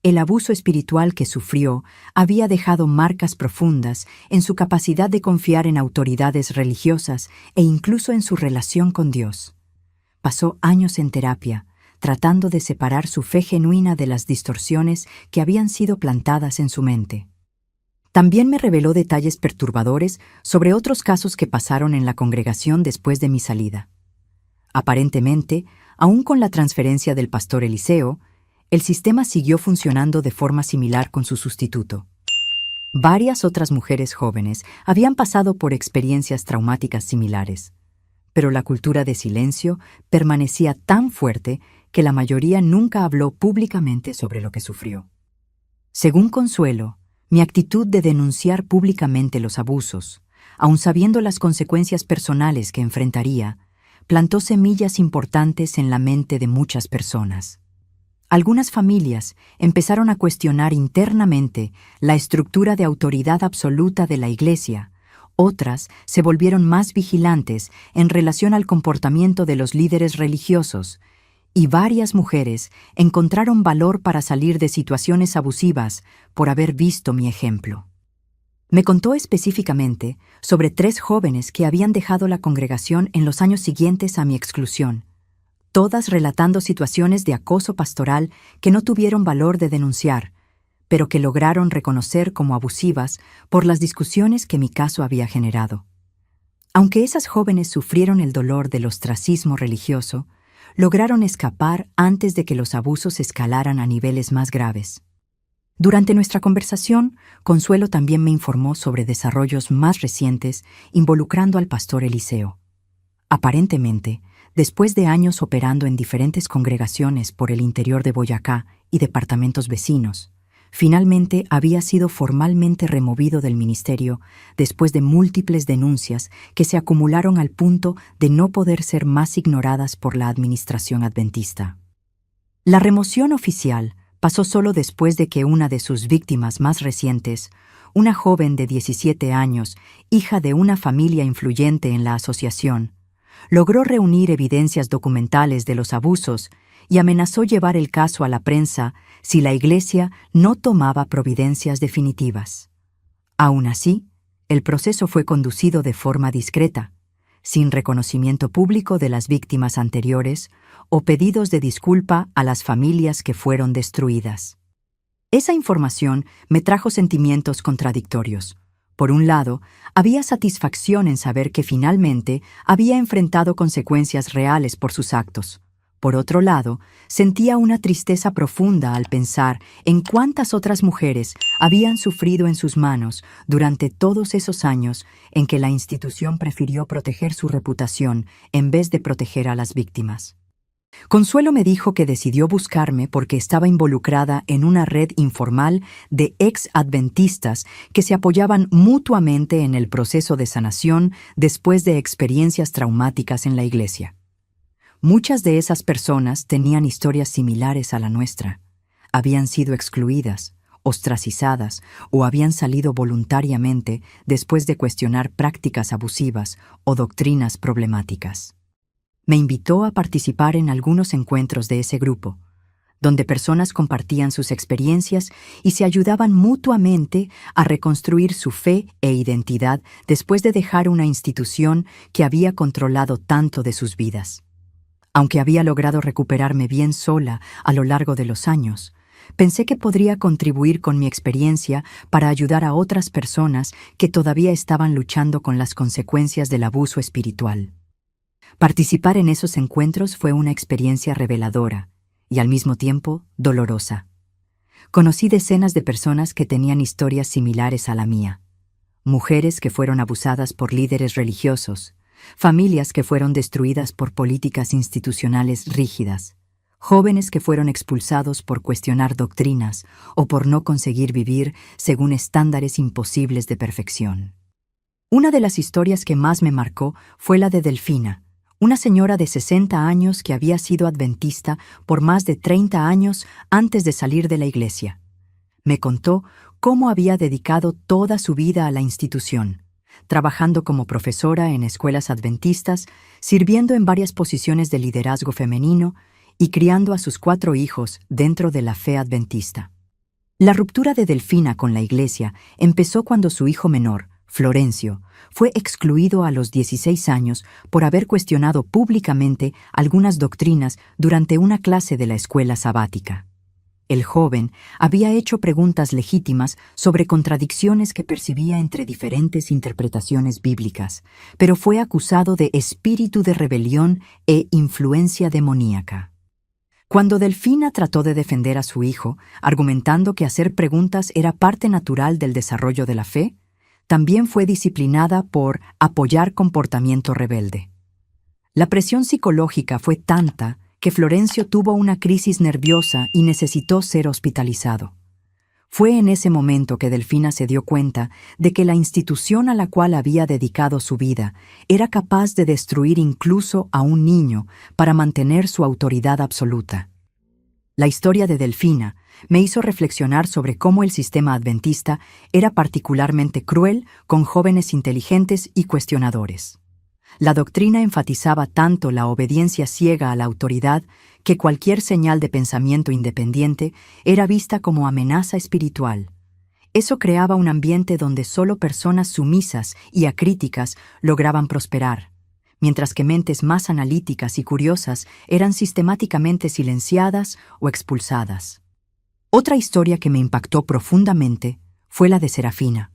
El abuso espiritual que sufrió había dejado marcas profundas en su capacidad de confiar en autoridades religiosas e incluso en su relación con Dios. Pasó años en terapia, tratando de separar su fe genuina de las distorsiones que habían sido plantadas en su mente. También me reveló detalles perturbadores sobre otros casos que pasaron en la congregación después de mi salida. Aparentemente, aún con la transferencia del pastor Eliseo, el sistema siguió funcionando de forma similar con su sustituto. Varias otras mujeres jóvenes habían pasado por experiencias traumáticas similares, pero la cultura de silencio permanecía tan fuerte que la mayoría nunca habló públicamente sobre lo que sufrió. Según Consuelo, mi actitud de denunciar públicamente los abusos, aun sabiendo las consecuencias personales que enfrentaría, plantó semillas importantes en la mente de muchas personas. Algunas familias empezaron a cuestionar internamente la estructura de autoridad absoluta de la Iglesia. Otras se volvieron más vigilantes en relación al comportamiento de los líderes religiosos, y varias mujeres encontraron valor para salir de situaciones abusivas por haber visto mi ejemplo. Me contó específicamente sobre 3 jóvenes que habían dejado la congregación en los años siguientes a mi exclusión, todas relatando situaciones de acoso pastoral que no tuvieron valor de denunciar, pero que lograron reconocer como abusivas por las discusiones que mi caso había generado. Aunque esas jóvenes sufrieron el dolor del ostracismo religioso, lograron escapar antes de que los abusos escalaran a niveles más graves. Durante nuestra conversación, Consuelo también me informó sobre desarrollos más recientes involucrando al pastor Eliseo. Aparentemente, después de años operando en diferentes congregaciones por el interior de Boyacá y departamentos vecinos, finalmente había sido formalmente removido del ministerio después de múltiples denuncias que se acumularon al punto de no poder ser más ignoradas por la administración adventista. La remoción oficial pasó solo después de que una de sus víctimas más recientes, una joven de 17 años, hija de una familia influyente en la asociación, logró reunir evidencias documentales de los abusos y amenazó llevar el caso a la prensa si la Iglesia no tomaba providencias definitivas. Aún así, el proceso fue conducido de forma discreta, sin reconocimiento público de las víctimas anteriores o pedidos de disculpa a las familias que fueron destruidas. Esa información me trajo sentimientos contradictorios. Por un lado, había satisfacción en saber que finalmente había enfrentado consecuencias reales por sus actos. Por otro lado, sentía una tristeza profunda al pensar en cuántas otras mujeres habían sufrido en sus manos durante todos esos años en que la institución prefirió proteger su reputación en vez de proteger a las víctimas. Consuelo me dijo que decidió buscarme porque estaba involucrada en una red informal de ex-adventistas que se apoyaban mutuamente en el proceso de sanación después de experiencias traumáticas en la Iglesia. Muchas de esas personas tenían historias similares a la nuestra. Habían sido excluidas, ostracizadas o habían salido voluntariamente después de cuestionar prácticas abusivas o doctrinas problemáticas. Me invitó a participar en algunos encuentros de ese grupo, donde personas compartían sus experiencias y se ayudaban mutuamente a reconstruir su fe e identidad después de dejar una institución que había controlado tanto de sus vidas. Aunque había logrado recuperarme bien sola a lo largo de los años, pensé que podría contribuir con mi experiencia para ayudar a otras personas que todavía estaban luchando con las consecuencias del abuso espiritual. Participar en esos encuentros fue una experiencia reveladora y al mismo tiempo dolorosa. Conocí decenas de personas que tenían historias similares a la mía. Mujeres que fueron abusadas por líderes religiosos, familias que fueron destruidas por políticas institucionales rígidas, jóvenes que fueron expulsados por cuestionar doctrinas o por no conseguir vivir según estándares imposibles de perfección. Una de las historias que más me marcó fue la de Delfina, una señora de 60 años que había sido adventista por más de 30 años antes de salir de la iglesia. Me contó cómo había dedicado toda su vida a la institución, trabajando como profesora en escuelas adventistas, sirviendo en varias posiciones de liderazgo femenino y criando a sus 4 hijos dentro de la fe adventista. La ruptura de Delfina con la iglesia empezó cuando su hijo menor, Florencio, fue excluido a los 16 años por haber cuestionado públicamente algunas doctrinas durante una clase de la escuela sabática. El joven había hecho preguntas legítimas sobre contradicciones que percibía entre diferentes interpretaciones bíblicas, pero fue acusado de espíritu de rebelión e influencia demoníaca. Cuando Delfina trató de defender a su hijo, argumentando que hacer preguntas era parte natural del desarrollo de la fe, también fue disciplinada por apoyar comportamiento rebelde. La presión psicológica fue tanta que Florencio tuvo una crisis nerviosa y necesitó ser hospitalizado. Fue en ese momento que Delfina se dio cuenta de que la institución a la cual había dedicado su vida era capaz de destruir incluso a un niño para mantener su autoridad absoluta. La historia de Delfina me hizo reflexionar sobre cómo el sistema adventista era particularmente cruel con jóvenes inteligentes y cuestionadores. La doctrina enfatizaba tanto la obediencia ciega a la autoridad que cualquier señal de pensamiento independiente era vista como amenaza espiritual. Eso creaba un ambiente donde solo personas sumisas y acríticas lograban prosperar, mientras que mentes más analíticas y curiosas eran sistemáticamente silenciadas o expulsadas. Otra historia que me impactó profundamente fue la de Serafina,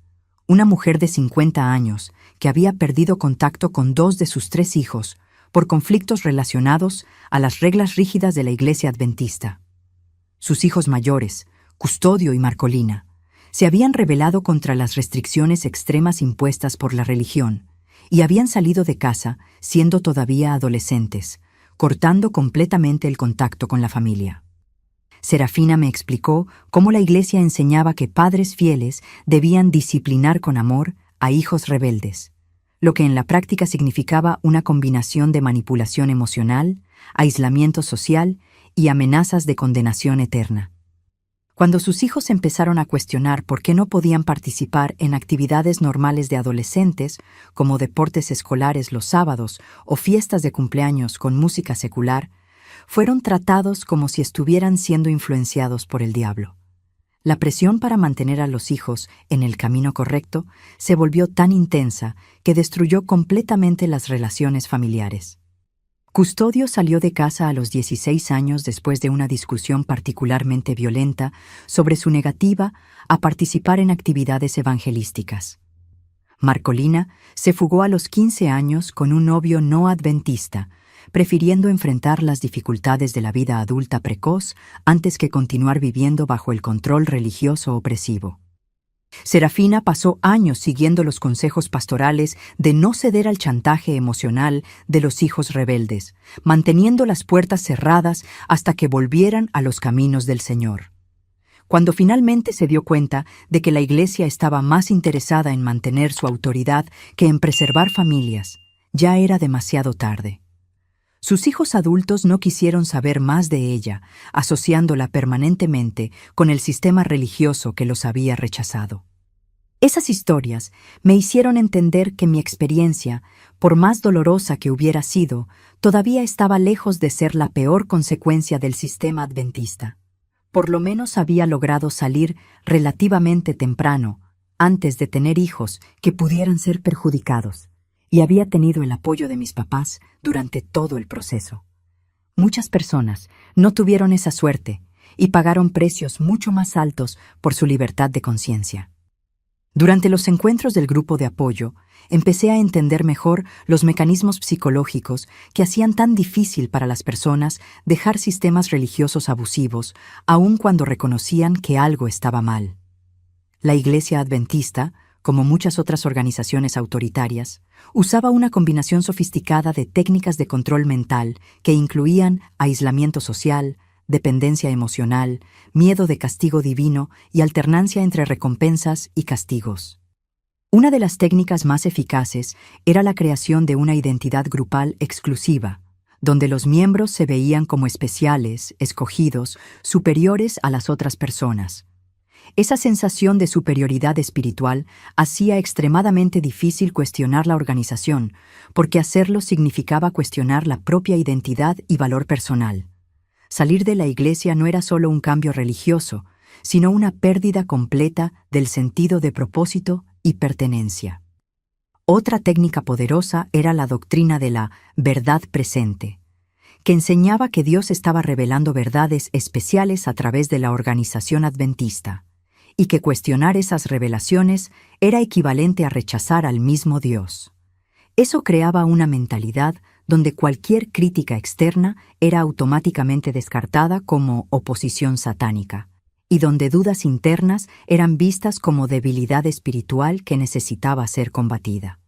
una mujer de 50 años que había perdido contacto con 2 de sus 3 hijos por conflictos relacionados a las reglas rígidas de la iglesia adventista. Sus hijos mayores, Custodio y Marcolina, se habían rebelado contra las restricciones extremas impuestas por la religión y habían salido de casa siendo todavía adolescentes, cortando completamente el contacto con la familia. Serafina me explicó cómo la iglesia enseñaba que padres fieles debían disciplinar con amor a hijos rebeldes, lo que en la práctica significaba una combinación de manipulación emocional, aislamiento social y amenazas de condenación eterna. Cuando sus hijos empezaron a cuestionar por qué no podían participar en actividades normales de adolescentes, como deportes escolares los sábados o fiestas de cumpleaños con música secular, fueron tratados como si estuvieran siendo influenciados por el diablo. La presión para mantener a los hijos en el camino correcto se volvió tan intensa que destruyó completamente las relaciones familiares. Custodio salió de casa a los 16 años después de una discusión particularmente violenta sobre su negativa a participar en actividades evangelísticas. Marcolina se fugó a los 15 años con un novio no adventista, prefiriendo enfrentar las dificultades de la vida adulta precoz antes que continuar viviendo bajo el control religioso opresivo. Serafina pasó años siguiendo los consejos pastorales de no ceder al chantaje emocional de los hijos rebeldes, manteniendo las puertas cerradas hasta que volvieran a los caminos del Señor. Cuando finalmente se dio cuenta de que la iglesia estaba más interesada en mantener su autoridad que en preservar familias, ya era demasiado tarde. Sus hijos adultos no quisieron saber más de ella, asociándola permanentemente con el sistema religioso que los había rechazado. Esas historias me hicieron entender que mi experiencia, por más dolorosa que hubiera sido, todavía estaba lejos de ser la peor consecuencia del sistema adventista. Por lo menos había logrado salir relativamente temprano, antes de tener hijos que pudieran ser perjudicados, y había tenido el apoyo de mis papás durante todo el proceso. Muchas personas no tuvieron esa suerte y pagaron precios mucho más altos por su libertad de conciencia. Durante los encuentros del grupo de apoyo, empecé a entender mejor los mecanismos psicológicos que hacían tan difícil para las personas dejar sistemas religiosos abusivos, aun cuando reconocían que algo estaba mal. La Iglesia Adventista, como muchas otras organizaciones autoritarias, usaba una combinación sofisticada de técnicas de control mental que incluían aislamiento social, dependencia emocional, miedo de castigo divino y alternancia entre recompensas y castigos. Una de las técnicas más eficaces era la creación de una identidad grupal exclusiva, donde los miembros se veían como especiales, escogidos, superiores a las otras personas. Esa sensación de superioridad espiritual hacía extremadamente difícil cuestionar la organización, porque hacerlo significaba cuestionar la propia identidad y valor personal. Salir de la iglesia no era solo un cambio religioso, sino una pérdida completa del sentido de propósito y pertenencia. Otra técnica poderosa era la doctrina de la verdad presente, que enseñaba que Dios estaba revelando verdades especiales a través de la organización adventista, y que cuestionar esas revelaciones era equivalente a rechazar al mismo Dios. Eso creaba una mentalidad donde cualquier crítica externa era automáticamente descartada como oposición satánica, y donde dudas internas eran vistas como debilidad espiritual que necesitaba ser combatida.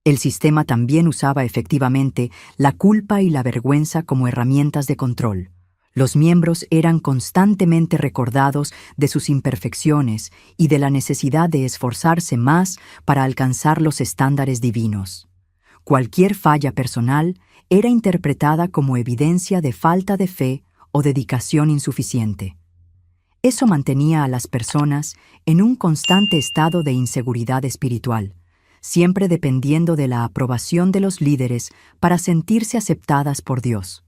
El sistema también usaba efectivamente la culpa y la vergüenza como herramientas de control. Los miembros eran constantemente recordados de sus imperfecciones y de la necesidad de esforzarse más para alcanzar los estándares divinos. Cualquier falla personal era interpretada como evidencia de falta de fe o dedicación insuficiente. Eso mantenía a las personas en un constante estado de inseguridad espiritual, siempre dependiendo de la aprobación de los líderes para sentirse aceptadas por Dios.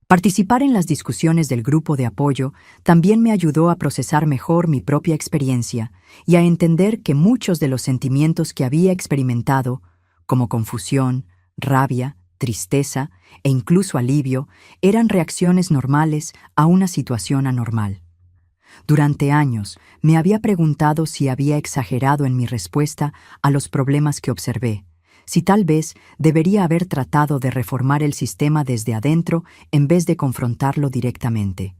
Participar en las discusiones del grupo de apoyo también me ayudó a procesar mejor mi propia experiencia y a entender que muchos de los sentimientos que había experimentado, como confusión, rabia, tristeza e incluso alivio, eran reacciones normales a una situación anormal. Durante años me había preguntado si había exagerado en mi respuesta a los problemas que observé, si tal vez debería haber tratado de reformar el sistema desde adentro en vez de confrontarlo directamente.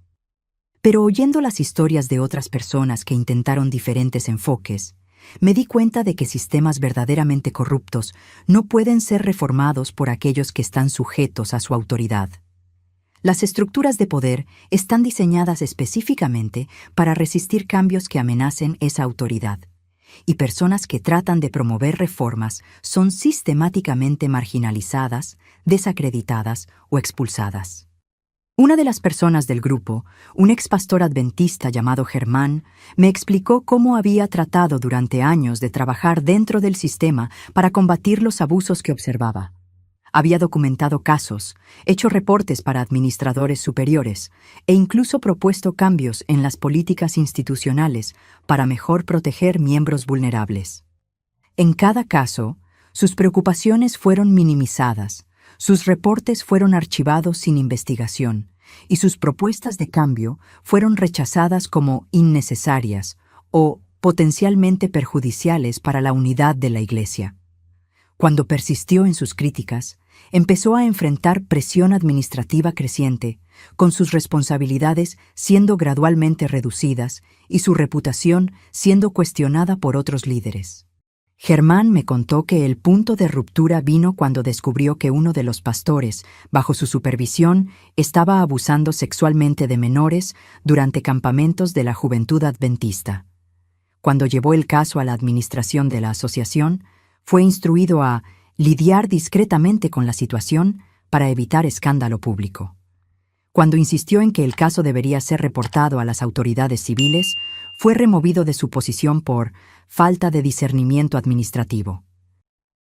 Pero oyendo las historias de otras personas que intentaron diferentes enfoques, me di cuenta de que sistemas verdaderamente corruptos no pueden ser reformados por aquellos que están sujetos a su autoridad. Las estructuras de poder están diseñadas específicamente para resistir cambios que amenacen esa autoridad, y personas que tratan de promover reformas son sistemáticamente marginalizadas, desacreditadas o expulsadas. Una de las personas del grupo, un ex pastor adventista llamado Germán, me explicó cómo había tratado durante años de trabajar dentro del sistema para combatir los abusos que observaba. Había documentado casos, hecho reportes para administradores superiores e incluso propuesto cambios en las políticas institucionales para mejor proteger miembros vulnerables. En cada caso, sus preocupaciones fueron minimizadas, sus reportes fueron archivados sin investigación y sus propuestas de cambio fueron rechazadas como innecesarias o potencialmente perjudiciales para la unidad de la Iglesia. Cuando persistió en sus críticas, empezó a enfrentar presión administrativa creciente, con sus responsabilidades siendo gradualmente reducidas y su reputación siendo cuestionada por otros líderes. Germán me contó que el punto de ruptura vino cuando descubrió que uno de los pastores, bajo su supervisión, estaba abusando sexualmente de menores durante campamentos de la Juventud Adventista. Cuando llevó el caso a la administración de la asociación, fue instruido a lidiar discretamente con la situación para evitar escándalo público. Cuando insistió en que el caso debería ser reportado a las autoridades civiles, fue removido de su posición por falta de discernimiento administrativo.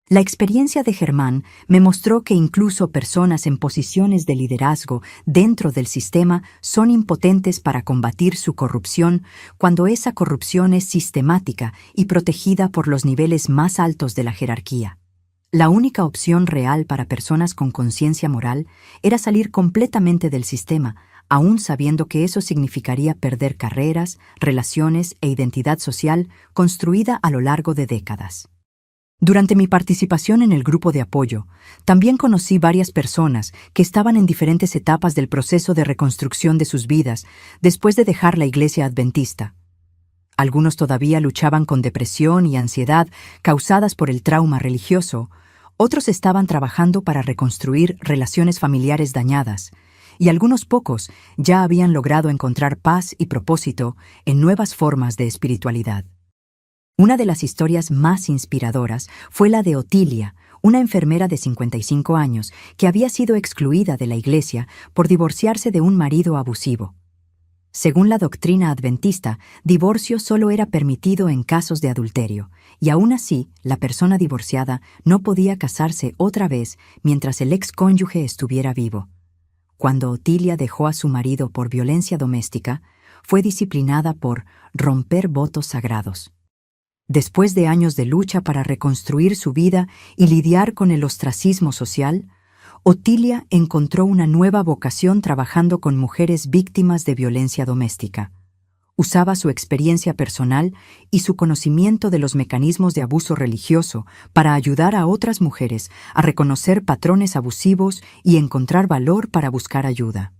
La experiencia de Germán me mostró que incluso personas en posiciones de liderazgo dentro del sistema son impotentes para combatir su corrupción cuando esa corrupción es sistemática y protegida por los niveles más altos de la jerarquía. La única opción real para personas con conciencia moral era salir completamente del sistema, aún sabiendo que eso significaría perder carreras, relaciones e identidad social construida a lo largo de décadas. Durante mi participación en el grupo de apoyo, también conocí varias personas que estaban en diferentes etapas del proceso de reconstrucción de sus vidas después de dejar la iglesia adventista. Algunos todavía luchaban con depresión y ansiedad causadas por el trauma religioso, otros estaban trabajando para reconstruir relaciones familiares dañadas, y algunos pocos ya habían logrado encontrar paz y propósito en nuevas formas de espiritualidad. Una de las historias más inspiradoras fue la de Otilia, una enfermera de 55 años que había sido excluida de la iglesia por divorciarse de un marido abusivo. Según la doctrina adventista, divorcio solo era permitido en casos de adulterio, y aún así, la persona divorciada no podía casarse otra vez mientras el excónyuge estuviera vivo. Cuando Otilia dejó a su marido por violencia doméstica, fue disciplinada por romper votos sagrados. Después de años de lucha para reconstruir su vida y lidiar con el ostracismo social, Otilia encontró una nueva vocación trabajando con mujeres víctimas de violencia doméstica. Usaba su experiencia personal y su conocimiento de los mecanismos de abuso religioso para ayudar a otras mujeres a reconocer patrones abusivos y encontrar valor para buscar ayuda.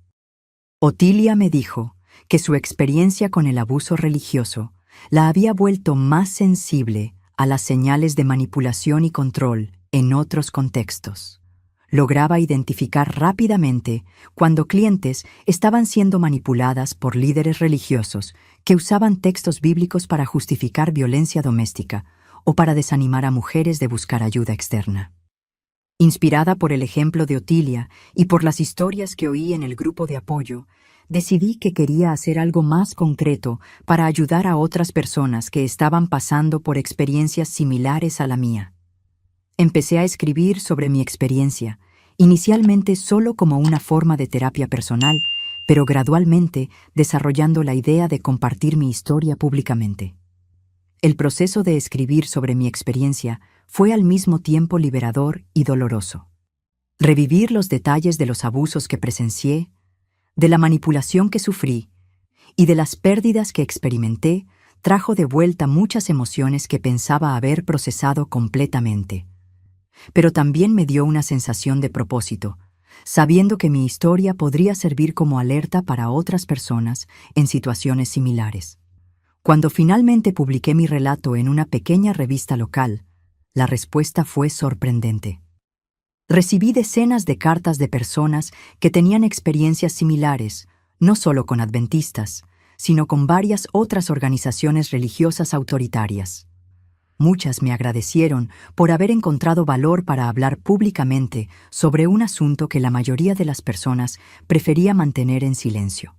Otilia me dijo que su experiencia con el abuso religioso la había vuelto más sensible a las señales de manipulación y control en otros contextos. Lograba identificar rápidamente cuando clientes estaban siendo manipuladas por líderes religiosos que usaban textos bíblicos para justificar violencia doméstica o para desanimar a mujeres de buscar ayuda externa. Inspirada por el ejemplo de Otilia y por las historias que oí en el grupo de apoyo, decidí que quería hacer algo más concreto para ayudar a otras personas que estaban pasando por experiencias similares a la mía. Empecé a escribir sobre mi experiencia, inicialmente solo como una forma de terapia personal, pero gradualmente desarrollando la idea de compartir mi historia públicamente. El proceso de escribir sobre mi experiencia fue al mismo tiempo liberador y doloroso. Revivir los detalles de los abusos que presencié, de la manipulación que sufrí y de las pérdidas que experimenté trajo de vuelta muchas emociones que pensaba haber procesado completamente. Pero también me dio una sensación de propósito, sabiendo que mi historia podría servir como alerta para otras personas en situaciones similares. Cuando finalmente publiqué mi relato en una pequeña revista local, la respuesta fue sorprendente. Recibí decenas de cartas de personas que tenían experiencias similares, no solo con adventistas, sino con varias otras organizaciones religiosas autoritarias. Muchas me agradecieron por haber encontrado valor para hablar públicamente sobre un asunto que la mayoría de las personas prefería mantener en silencio.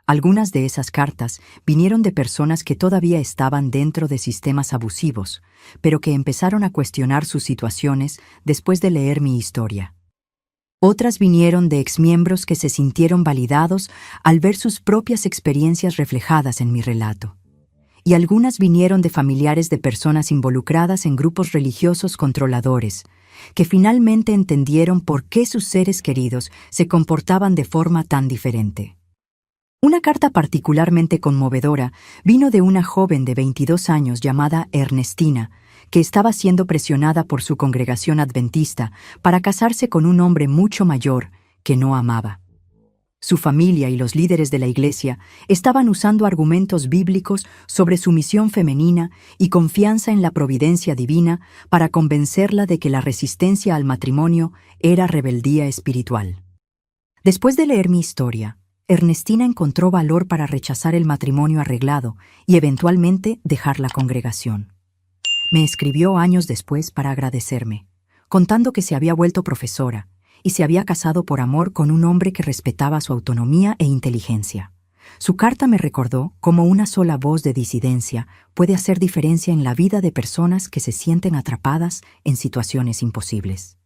Algunas de esas cartas vinieron de personas que todavía estaban dentro de sistemas abusivos, pero que empezaron a cuestionar sus situaciones después de leer mi historia. Otras vinieron de exmiembros que se sintieron validados al ver sus propias experiencias reflejadas en mi relato. Y algunas vinieron de familiares de personas involucradas en grupos religiosos controladores, que finalmente entendieron por qué sus seres queridos se comportaban de forma tan diferente. Una carta particularmente conmovedora vino de una joven de 22 años llamada Ernestina, que estaba siendo presionada por su congregación adventista para casarse con un hombre mucho mayor que no amaba. Su familia y los líderes de la iglesia estaban usando argumentos bíblicos sobre sumisión femenina y confianza en la providencia divina para convencerla de que la resistencia al matrimonio era rebeldía espiritual. Después de leer mi historia, Ernestina encontró valor para rechazar el matrimonio arreglado y eventualmente dejar la congregación. Me escribió años después para agradecerme, contando que se había vuelto profesora y se había casado por amor con un hombre que respetaba su autonomía e inteligencia. Su carta me recordó cómo una sola voz de disidencia puede hacer diferencia en la vida de personas que se sienten atrapadas en situaciones imposibles.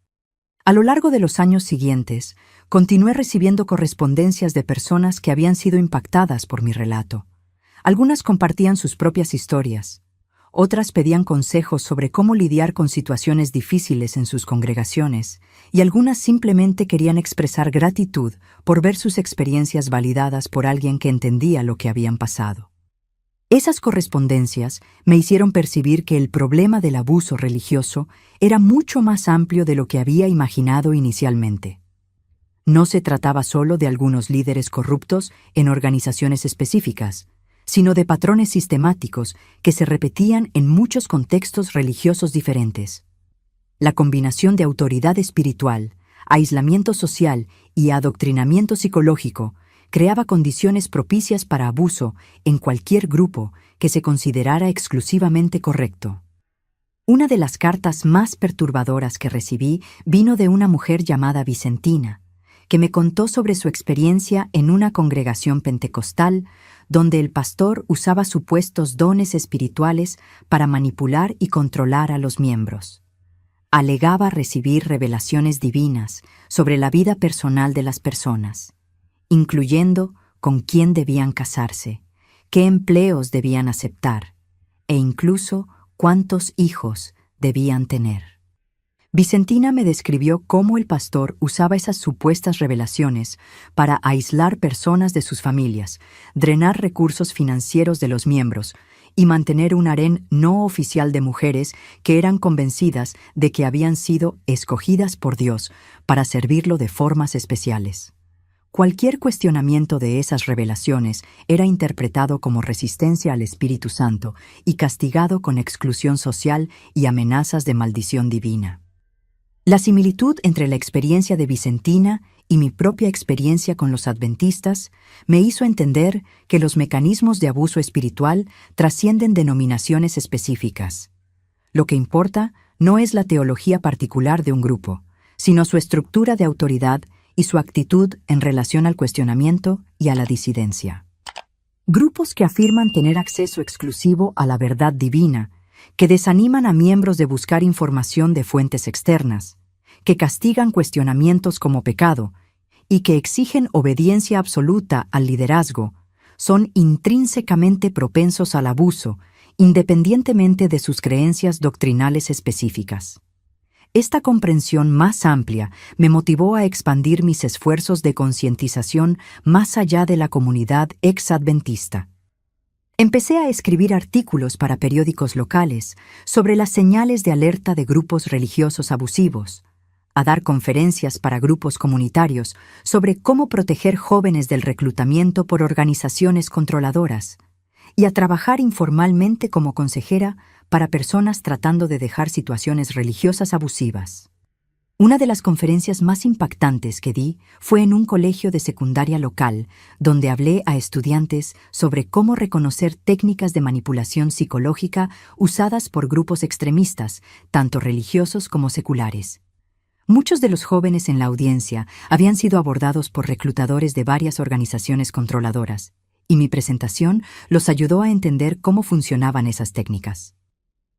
A lo largo de los años siguientes, continué recibiendo correspondencias de personas que habían sido impactadas por mi relato. Algunas compartían sus propias historias, Otras pedían consejos sobre cómo lidiar con situaciones difíciles en sus congregaciones, y algunas simplemente querían expresar gratitud por ver sus experiencias validadas por alguien que entendía lo que habían pasado. Esas correspondencias me hicieron percibir que el problema del abuso religioso era mucho más amplio de lo que había imaginado inicialmente. No se trataba solo de algunos líderes corruptos en organizaciones específicas, sino de patrones sistemáticos que se repetían en muchos contextos religiosos diferentes. La combinación de autoridad espiritual, aislamiento social y adoctrinamiento psicológico creaba condiciones propicias para abuso en cualquier grupo que se considerara exclusivamente correcto. Una de las cartas más perturbadoras que recibí vino de una mujer llamada Vicentina, que me contó sobre su experiencia en una congregación pentecostal donde el pastor usaba supuestos dones espirituales para manipular y controlar a los miembros. Alegaba recibir revelaciones divinas sobre la vida personal de las personas, incluyendo con quién debían casarse, qué empleos debían aceptar e incluso cuántos hijos debían tener. Vicentina me describió cómo el pastor usaba esas supuestas revelaciones para aislar personas de sus familias, drenar recursos financieros de los miembros y mantener un harén no oficial de mujeres que eran convencidas de que habían sido escogidas por Dios para servirlo de formas especiales. Cualquier cuestionamiento de esas revelaciones era interpretado como resistencia al Espíritu Santo y castigado con exclusión social y amenazas de maldición divina. La similitud entre la experiencia de Vicentina y mi propia experiencia con los adventistas me hizo entender que los mecanismos de abuso espiritual trascienden denominaciones específicas. Lo que importa no es la teología particular de un grupo, sino su estructura de autoridad y su actitud en relación al cuestionamiento y a la disidencia. Grupos que afirman tener acceso exclusivo a la verdad divina, que desaniman a miembros de buscar información de fuentes externas, que castigan cuestionamientos como pecado y que exigen obediencia absoluta al liderazgo, son intrínsecamente propensos al abuso, independientemente de sus creencias doctrinales específicas. Esta comprensión más amplia me motivó a expandir mis esfuerzos de concientización más allá de la comunidad ex-adventista. Empecé a escribir artículos para periódicos locales sobre las señales de alerta de grupos religiosos abusivos, a dar conferencias para grupos comunitarios sobre cómo proteger jóvenes del reclutamiento por organizaciones controladoras, y a trabajar informalmente como consejera para personas tratando de dejar situaciones religiosas abusivas. Una de las conferencias más impactantes que di fue en un colegio de secundaria local, donde hablé a estudiantes sobre cómo reconocer técnicas de manipulación psicológica usadas por grupos extremistas, tanto religiosos como seculares. Muchos de los jóvenes en la audiencia habían sido abordados por reclutadores de varias organizaciones controladoras, y mi presentación los ayudó a entender cómo funcionaban esas técnicas.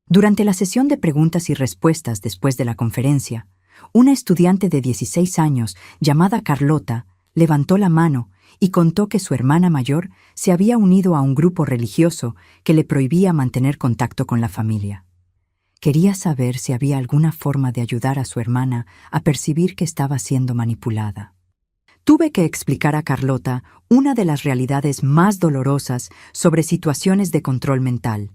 Durante la sesión de preguntas y respuestas después de la conferencia, una estudiante de 16 años, llamada Carlota, levantó la mano y contó que su hermana mayor se había unido a un grupo religioso que le prohibía mantener contacto con la familia. Quería saber si había alguna forma de ayudar a su hermana a percibir que estaba siendo manipulada. Tuve que explicar a Carlota una de las realidades más dolorosas sobre situaciones de control mental,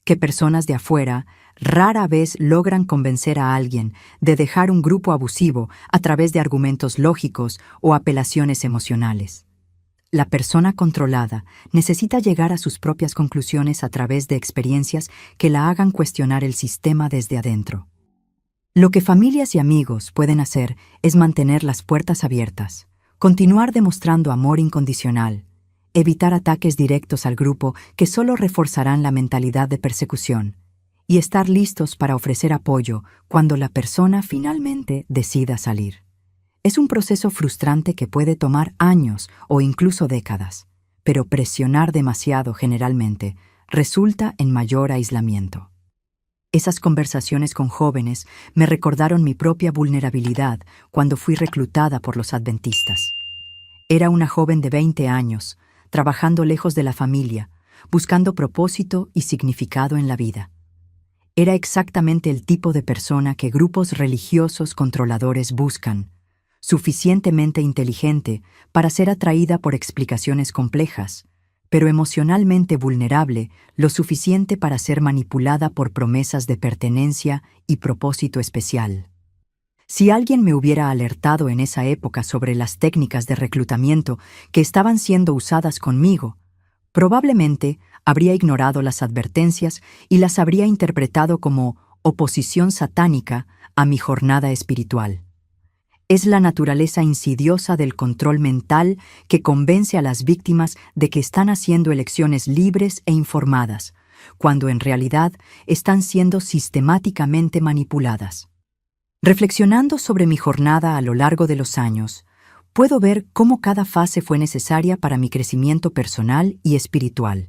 que personas de afuera rara vez logran convencer a alguien de dejar un grupo abusivo a través de argumentos lógicos o apelaciones emocionales. La persona controlada necesita llegar a sus propias conclusiones a través de experiencias que la hagan cuestionar el sistema desde adentro. Lo que familias y amigos pueden hacer es mantener las puertas abiertas, continuar demostrando amor incondicional, evitar ataques directos al grupo que solo reforzarán la mentalidad de persecución, y estar listos para ofrecer apoyo cuando la persona finalmente decida salir. Es un proceso frustrante que puede tomar años o incluso décadas, pero presionar demasiado generalmente resulta en mayor aislamiento. Esas conversaciones con jóvenes me recordaron mi propia vulnerabilidad cuando fui reclutada por los adventistas. Era una joven de 20 años, trabajando lejos de la familia, buscando propósito y significado en la vida. Era exactamente el tipo de persona que grupos religiosos controladores buscan, suficientemente inteligente para ser atraída por explicaciones complejas, pero emocionalmente vulnerable lo suficiente para ser manipulada por promesas de pertenencia y propósito especial. Si alguien me hubiera alertado en esa época sobre las técnicas de reclutamiento que estaban siendo usadas conmigo, probablemente habría ignorado las advertencias y las habría interpretado como oposición satánica a mi jornada espiritual. Es la naturaleza insidiosa del control mental que convence a las víctimas de que están haciendo elecciones libres e informadas, cuando en realidad están siendo sistemáticamente manipuladas. Reflexionando sobre mi jornada a lo largo de los años, puedo ver cómo cada fase fue necesaria para mi crecimiento personal y espiritual.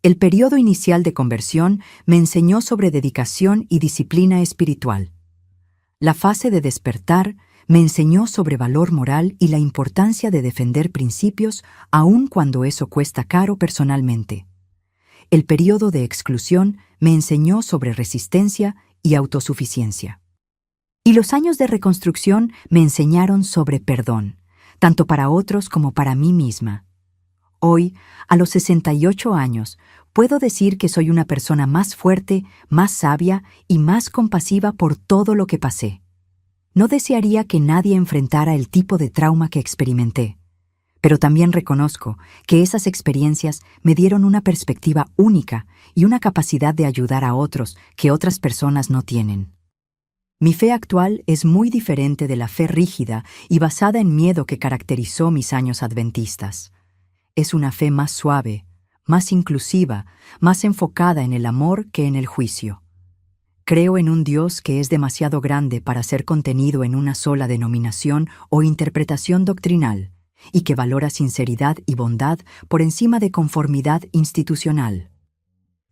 El periodo inicial de conversión me enseñó sobre dedicación y disciplina espiritual. La fase de despertar me enseñó sobre valor moral y la importancia de defender principios aun cuando eso cuesta caro personalmente. El periodo de exclusión me enseñó sobre resistencia y autosuficiencia. Y los años de reconstrucción me enseñaron sobre perdón, tanto para otros como para mí misma. Hoy, a los 68 años, puedo decir que soy una persona más fuerte, más sabia y más compasiva por todo lo que pasé. No desearía que nadie enfrentara el tipo de trauma que experimenté, pero también reconozco que esas experiencias me dieron una perspectiva única y una capacidad de ayudar a otros que otras personas no tienen. Mi fe actual es muy diferente de la fe rígida y basada en miedo que caracterizó mis años adventistas. Es una fe más suave, más inclusiva, más enfocada en el amor que en el juicio. Creo en un Dios que es demasiado grande para ser contenido en una sola denominación o interpretación doctrinal, y que valora sinceridad y bondad por encima de conformidad institucional.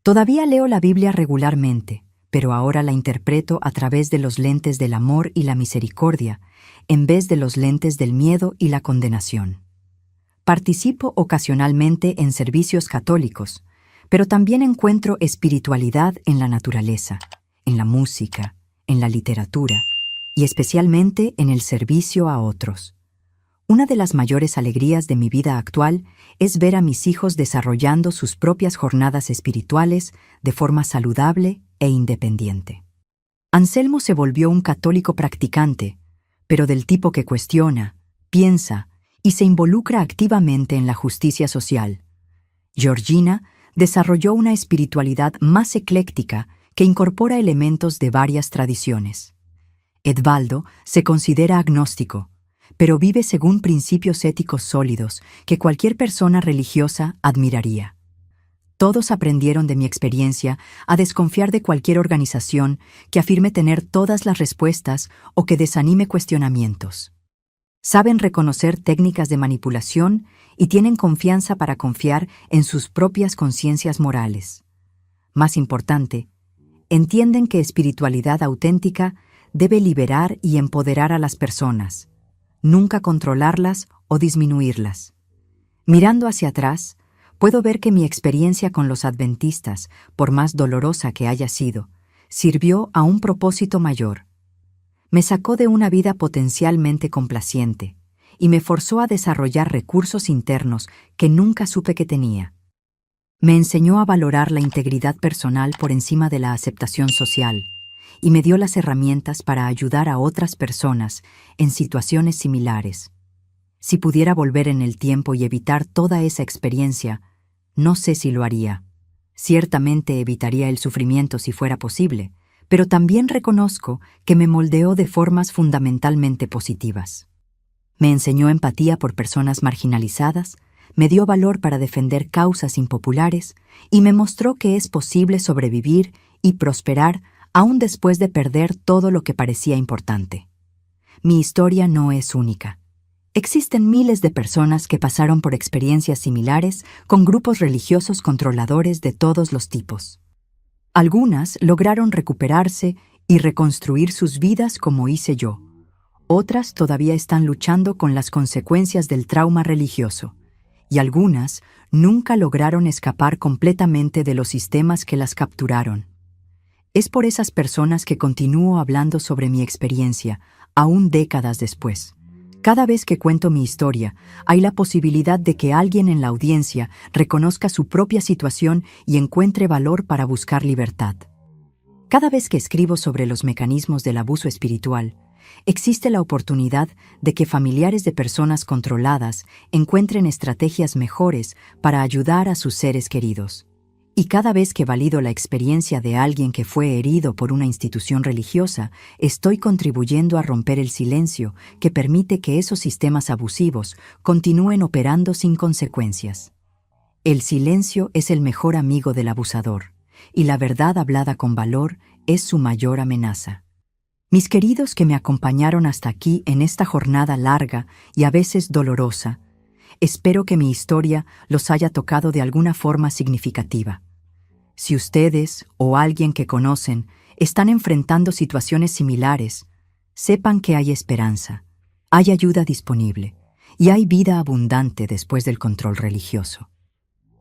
Todavía leo la Biblia regularmente, pero ahora la interpreto a través de los lentes del amor y la misericordia, en vez de los lentes del miedo y la condenación. Participo ocasionalmente en servicios católicos, pero también encuentro espiritualidad en la naturaleza, en la música, en la literatura y especialmente en el servicio a otros. Una de las mayores alegrías de mi vida actual es ver a mis hijos desarrollando sus propias jornadas espirituales de forma saludable e independiente. Anselmo se volvió un católico practicante, pero del tipo que cuestiona, piensa y se involucra activamente en la justicia social. Georgina desarrolló una espiritualidad más ecléctica que incorpora elementos de varias tradiciones. Edvaldo se considera agnóstico, pero vive según principios éticos sólidos que cualquier persona religiosa admiraría. Todos aprendieron de mi experiencia a desconfiar de cualquier organización que afirme tener todas las respuestas o que desanime cuestionamientos. Saben reconocer técnicas de manipulación y tienen confianza para confiar en sus propias conciencias morales. Más importante, entienden que espiritualidad auténtica debe liberar y empoderar a las personas, nunca controlarlas o disminuirlas. Mirando hacia atrás, puedo ver que mi experiencia con los adventistas, por más dolorosa que haya sido, sirvió a un propósito mayor. Me sacó de una vida potencialmente complaciente y me forzó a desarrollar recursos internos que nunca supe que tenía. Me enseñó a valorar la integridad personal por encima de la aceptación social y me dio las herramientas para ayudar a otras personas en situaciones similares. Si pudiera volver en el tiempo y evitar toda esa experiencia, no sé si lo haría. Ciertamente evitaría el sufrimiento si fuera posible, pero también reconozco que me moldeó de formas fundamentalmente positivas. Me enseñó empatía por personas marginalizadas, me dio valor para defender causas impopulares y me mostró que es posible sobrevivir y prosperar aún después de perder todo lo que parecía importante. Mi historia no es única. Existen miles de personas que pasaron por experiencias similares con grupos religiosos controladores de todos los tipos. Algunas lograron recuperarse y reconstruir sus vidas como hice yo. Otras todavía están luchando con las consecuencias del trauma religioso. Y algunas nunca lograron escapar completamente de los sistemas que las capturaron. Es por esas personas que continúo hablando sobre mi experiencia, aún décadas después. Cada vez que cuento mi historia, hay la posibilidad de que alguien en la audiencia reconozca su propia situación y encuentre valor para buscar libertad. Cada vez que escribo sobre los mecanismos del abuso espiritual, existe la oportunidad de que familiares de personas controladas encuentren estrategias mejores para ayudar a sus seres queridos. Y cada vez que valido la experiencia de alguien que fue herido por una institución religiosa, estoy contribuyendo a romper el silencio que permite que esos sistemas abusivos continúen operando sin consecuencias. El silencio es el mejor amigo del abusador, y la verdad hablada con valor es su mayor amenaza. Mis queridos que me acompañaron hasta aquí en esta jornada larga y a veces dolorosa, espero que mi historia los haya tocado de alguna forma significativa. Si ustedes o alguien que conocen están enfrentando situaciones similares, sepan que hay esperanza, hay ayuda disponible y hay vida abundante después del control religioso.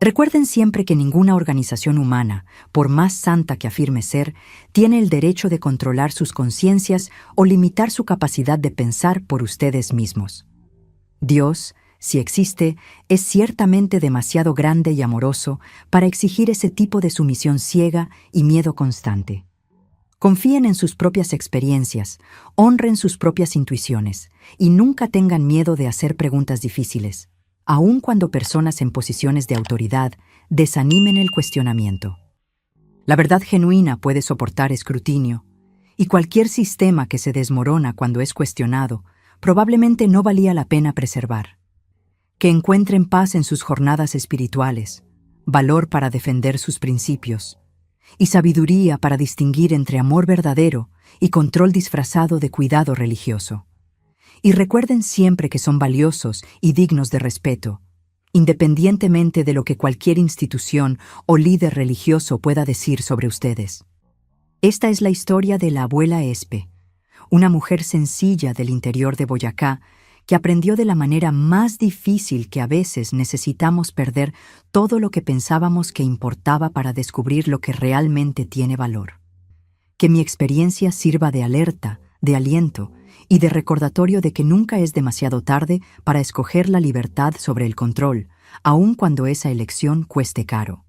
Recuerden siempre que ninguna organización humana, por más santa que afirme ser, tiene el derecho de controlar sus conciencias o limitar su capacidad de pensar por ustedes mismos. Dios, si existe, es ciertamente demasiado grande y amoroso para exigir ese tipo de sumisión ciega y miedo constante. Confíen en sus propias experiencias, honren sus propias intuiciones y nunca tengan miedo de hacer preguntas difíciles, aun cuando personas en posiciones de autoridad desanimen el cuestionamiento. La verdad genuina puede soportar escrutinio, y cualquier sistema que se desmorona cuando es cuestionado probablemente no valía la pena preservar. Que encuentren paz en sus jornadas espirituales, valor para defender sus principios, y sabiduría para distinguir entre amor verdadero y control disfrazado de cuidado religioso. Y recuerden siempre que son valiosos y dignos de respeto, independientemente de lo que cualquier institución o líder religioso pueda decir sobre ustedes. Esta es la historia de la abuela Espe, una mujer sencilla del interior de Boyacá que aprendió de la manera más difícil que a veces necesitamos perder todo lo que pensábamos que importaba para descubrir lo que realmente tiene valor. Que mi experiencia sirva de alerta, de aliento y de recordatorio de que nunca es demasiado tarde para escoger la libertad sobre el control, aun cuando esa elección cueste caro.